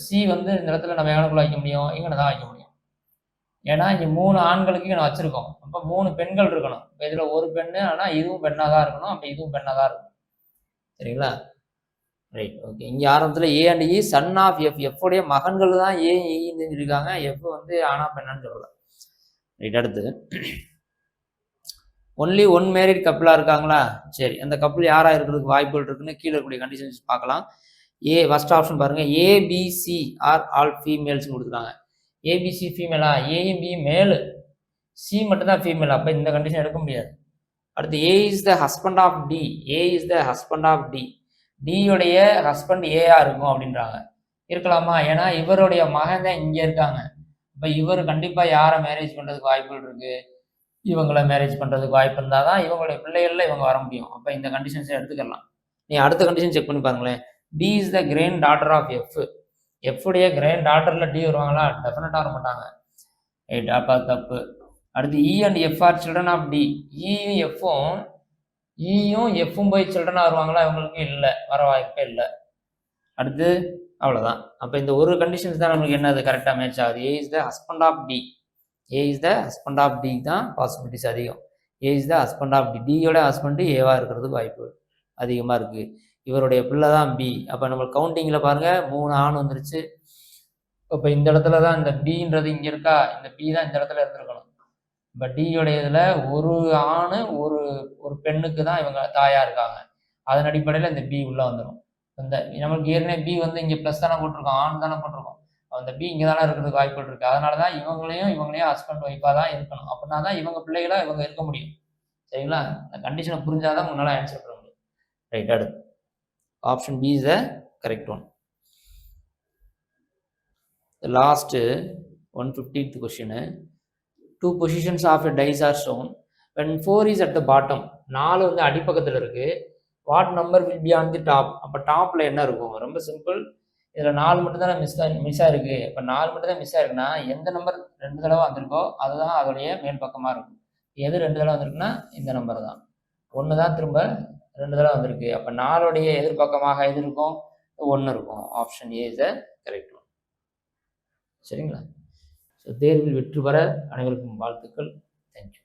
சி வந்து இந்த இடத்துல நம்ம எங்கனக்குள்ள வைக்க முடியும்? இங்கன தான் வைக்க முடியும். ஏன்னா இங்க 3 ஆண்களுக்கு இங்க வச்சிருக்கோம். அப்ப 3 பெண்கள் இருக்கணும். இப்ப இதுல ஒரு பெண்ணு, ஆனா இதுவும் பெண்ணா தான் இருக்கணும். அப்ப இதுவும் பெண்ணா தான் இருக்கணும். சரிங்களா? Right, okay. இங்க ஆரம்பத்துல A and E son of F. F உடைய மகன்கள் தான் ஏ ஈன்னு சொல்லியிருக்காங்க. எஃப் வந்து ஆனா பெண்ணான்னு சொல்லல. ரைட், அடுத்து ஒன்லி ஒன் மேரிட் கப்பிளா இருக்காங்களா? சரி, அந்த கப்பிள் யாரா இருக்கிறதுக்கு வாய்ப்புகள் இருக்குன்னு கீழே இருக்கக்கூடிய கண்டிஷன்ஸ் பார்க்கலாம். ஏ ஃபர்ஸ்ட் ஆப்ஷன் பாருங்க. ஏபிசி ஆர் ஆல் ஃபீமேல்ஸ் கொடுத்துருக்காங்க. ஏபிசி ஃபீமேலா? ஏயும் பி மேலு, சி மட்டும் தான் ஃபீமேல். அப்ப இந்த கண்டிஷன் எடுக்க முடியாது. அடுத்து A is the husband of D. A is the husband of D. டியோடைய ஹஸ்பண்ட் ஏயா இருக்கும் அப்படின்றாங்க. இருக்கலாமா? ஏன்னா இவருடைய மகன் தான் இங்க இருக்காங்க. இப்ப இவர் கண்டிப்பா யாரை மேரேஜ் பண்றதுக்கு வாய்ப்புகள் இருக்கு? இவங்களை மேரேஜ் பண்றதுக்கு வாய்ப்பு இருந்தால் தான் இவங்களுடைய பிள்ளைகள்ல இவங்க வர முடியும். அப்ப இந்த கண்டிஷன்ஸை எடுத்துக்கலாம். நீ அடுத்த கண்டிஷன் செக் பண்ணி பாருங்களேன். D is the granddaughter of F. F உடைய கிராண்ட் டாட்டர்ல டி வருவாங்களா? டெஃபினட்டா வர மாட்டாங்க. ரைட், அப்ப தப்பு. அடுத்து E and F are children of D. இயும் எஃப்பும் போய் சில்ட்ரனா வருவாங்களா? இவங்களுக்கு இல்லை, வர வாய்ப்பே இல்லை. அடுத்து அவ்வளவுதான். அப்ப இந்த ஒரு கண்டிஷன்ஸ் தான் நம்மளுக்கு என்னது கரெக்டா மேட்ச் ஆகுது. A is the husband of D. A is the husband of D தான் பாசிபிலிட்டிஸ் அதிகம். A is the husband of D. டியோட ஹஸ்பண்ட் ஏவா இருக்கிறதுக்கு வாய்ப்பு அதிகமா இருக்கு. இவருடைய பிள்ளை தான் பி. அப்ப நம்ம கவுண்டிங்ல பாருங்க 3 ஆண் வந்துருச்சு. இப்ப இந்த இடத்துல தான் இந்த பின்றது இங்க இருக்கா? இந்த பி தான் இந்த இடத்துல இருந்திருக்கணும். இப்ப டியோடைய இதுல ஒரு ஆண் ஒரு பெண்ணுக்கு தான் இவங்க தாயா இருக்காங்க. அதன் அடிப்படையில இந்த பி உள்ள வந்துடும். இந்த நம்மளுக்கு ஏற்கனவே பி வந்து இங்க பிளஸ் தானே போட்டிருக்கோம், ஆண் தானே போட்டிருக்கோம். அந்த பி இங்கே தானே இருக்கிறதுக்கு வாய்ப்புகள் இருக்கு. அதனாலதான் இவங்களையும் ஹஸ்பண்ட் ஒய்ஃபா தான் இருக்கணும். அப்படின்னா தான் இவங்க பிள்ளைகளா இவங்க இருக்க முடியும். சரிங்களா? அந்த கண்டிஷனை புரிஞ்சாதான் உங்களால ஆன்சர் பண்ண முடியும். ரைட், அடுத்து option B is the correct one. The last 115th question. 2 positions of a dice are shown. When 4 is at the bottom, 4 வந்து அடிப்பக்கத்தில் இருக்கு. What number will be on the top? அப்போ டாப்ல என்ன இருக்கும்? ரொம்ப சிம்பிள். இதில் 4 மட்டும் தானே மிஸ் ஆயிருக்கு. இப்போ 4 மட்டும் தான் மிஸ் ஆயிருக்குன்னா எந்த நம்பர் 2 தடவை வந்திருக்கோ அதுதான் அதோடைய மேல் பக்கமாக இருக்கும். எது 2 தடவை வந்திருக்குன்னா இந்த நம்பர் தான். 1 தான் திரும்ப 2 தடவை வந்திருக்கு. அப்போ 4உடைய எதிர்பக்கமாக எது இருக்கும்? 1 இருக்கும். Option A is the correct one. சரிங்களா? ஸோ தேர்வில் வெற்றி பெற அனைவருக்கும் வாழ்த்துக்கள். தேங்க்யூ.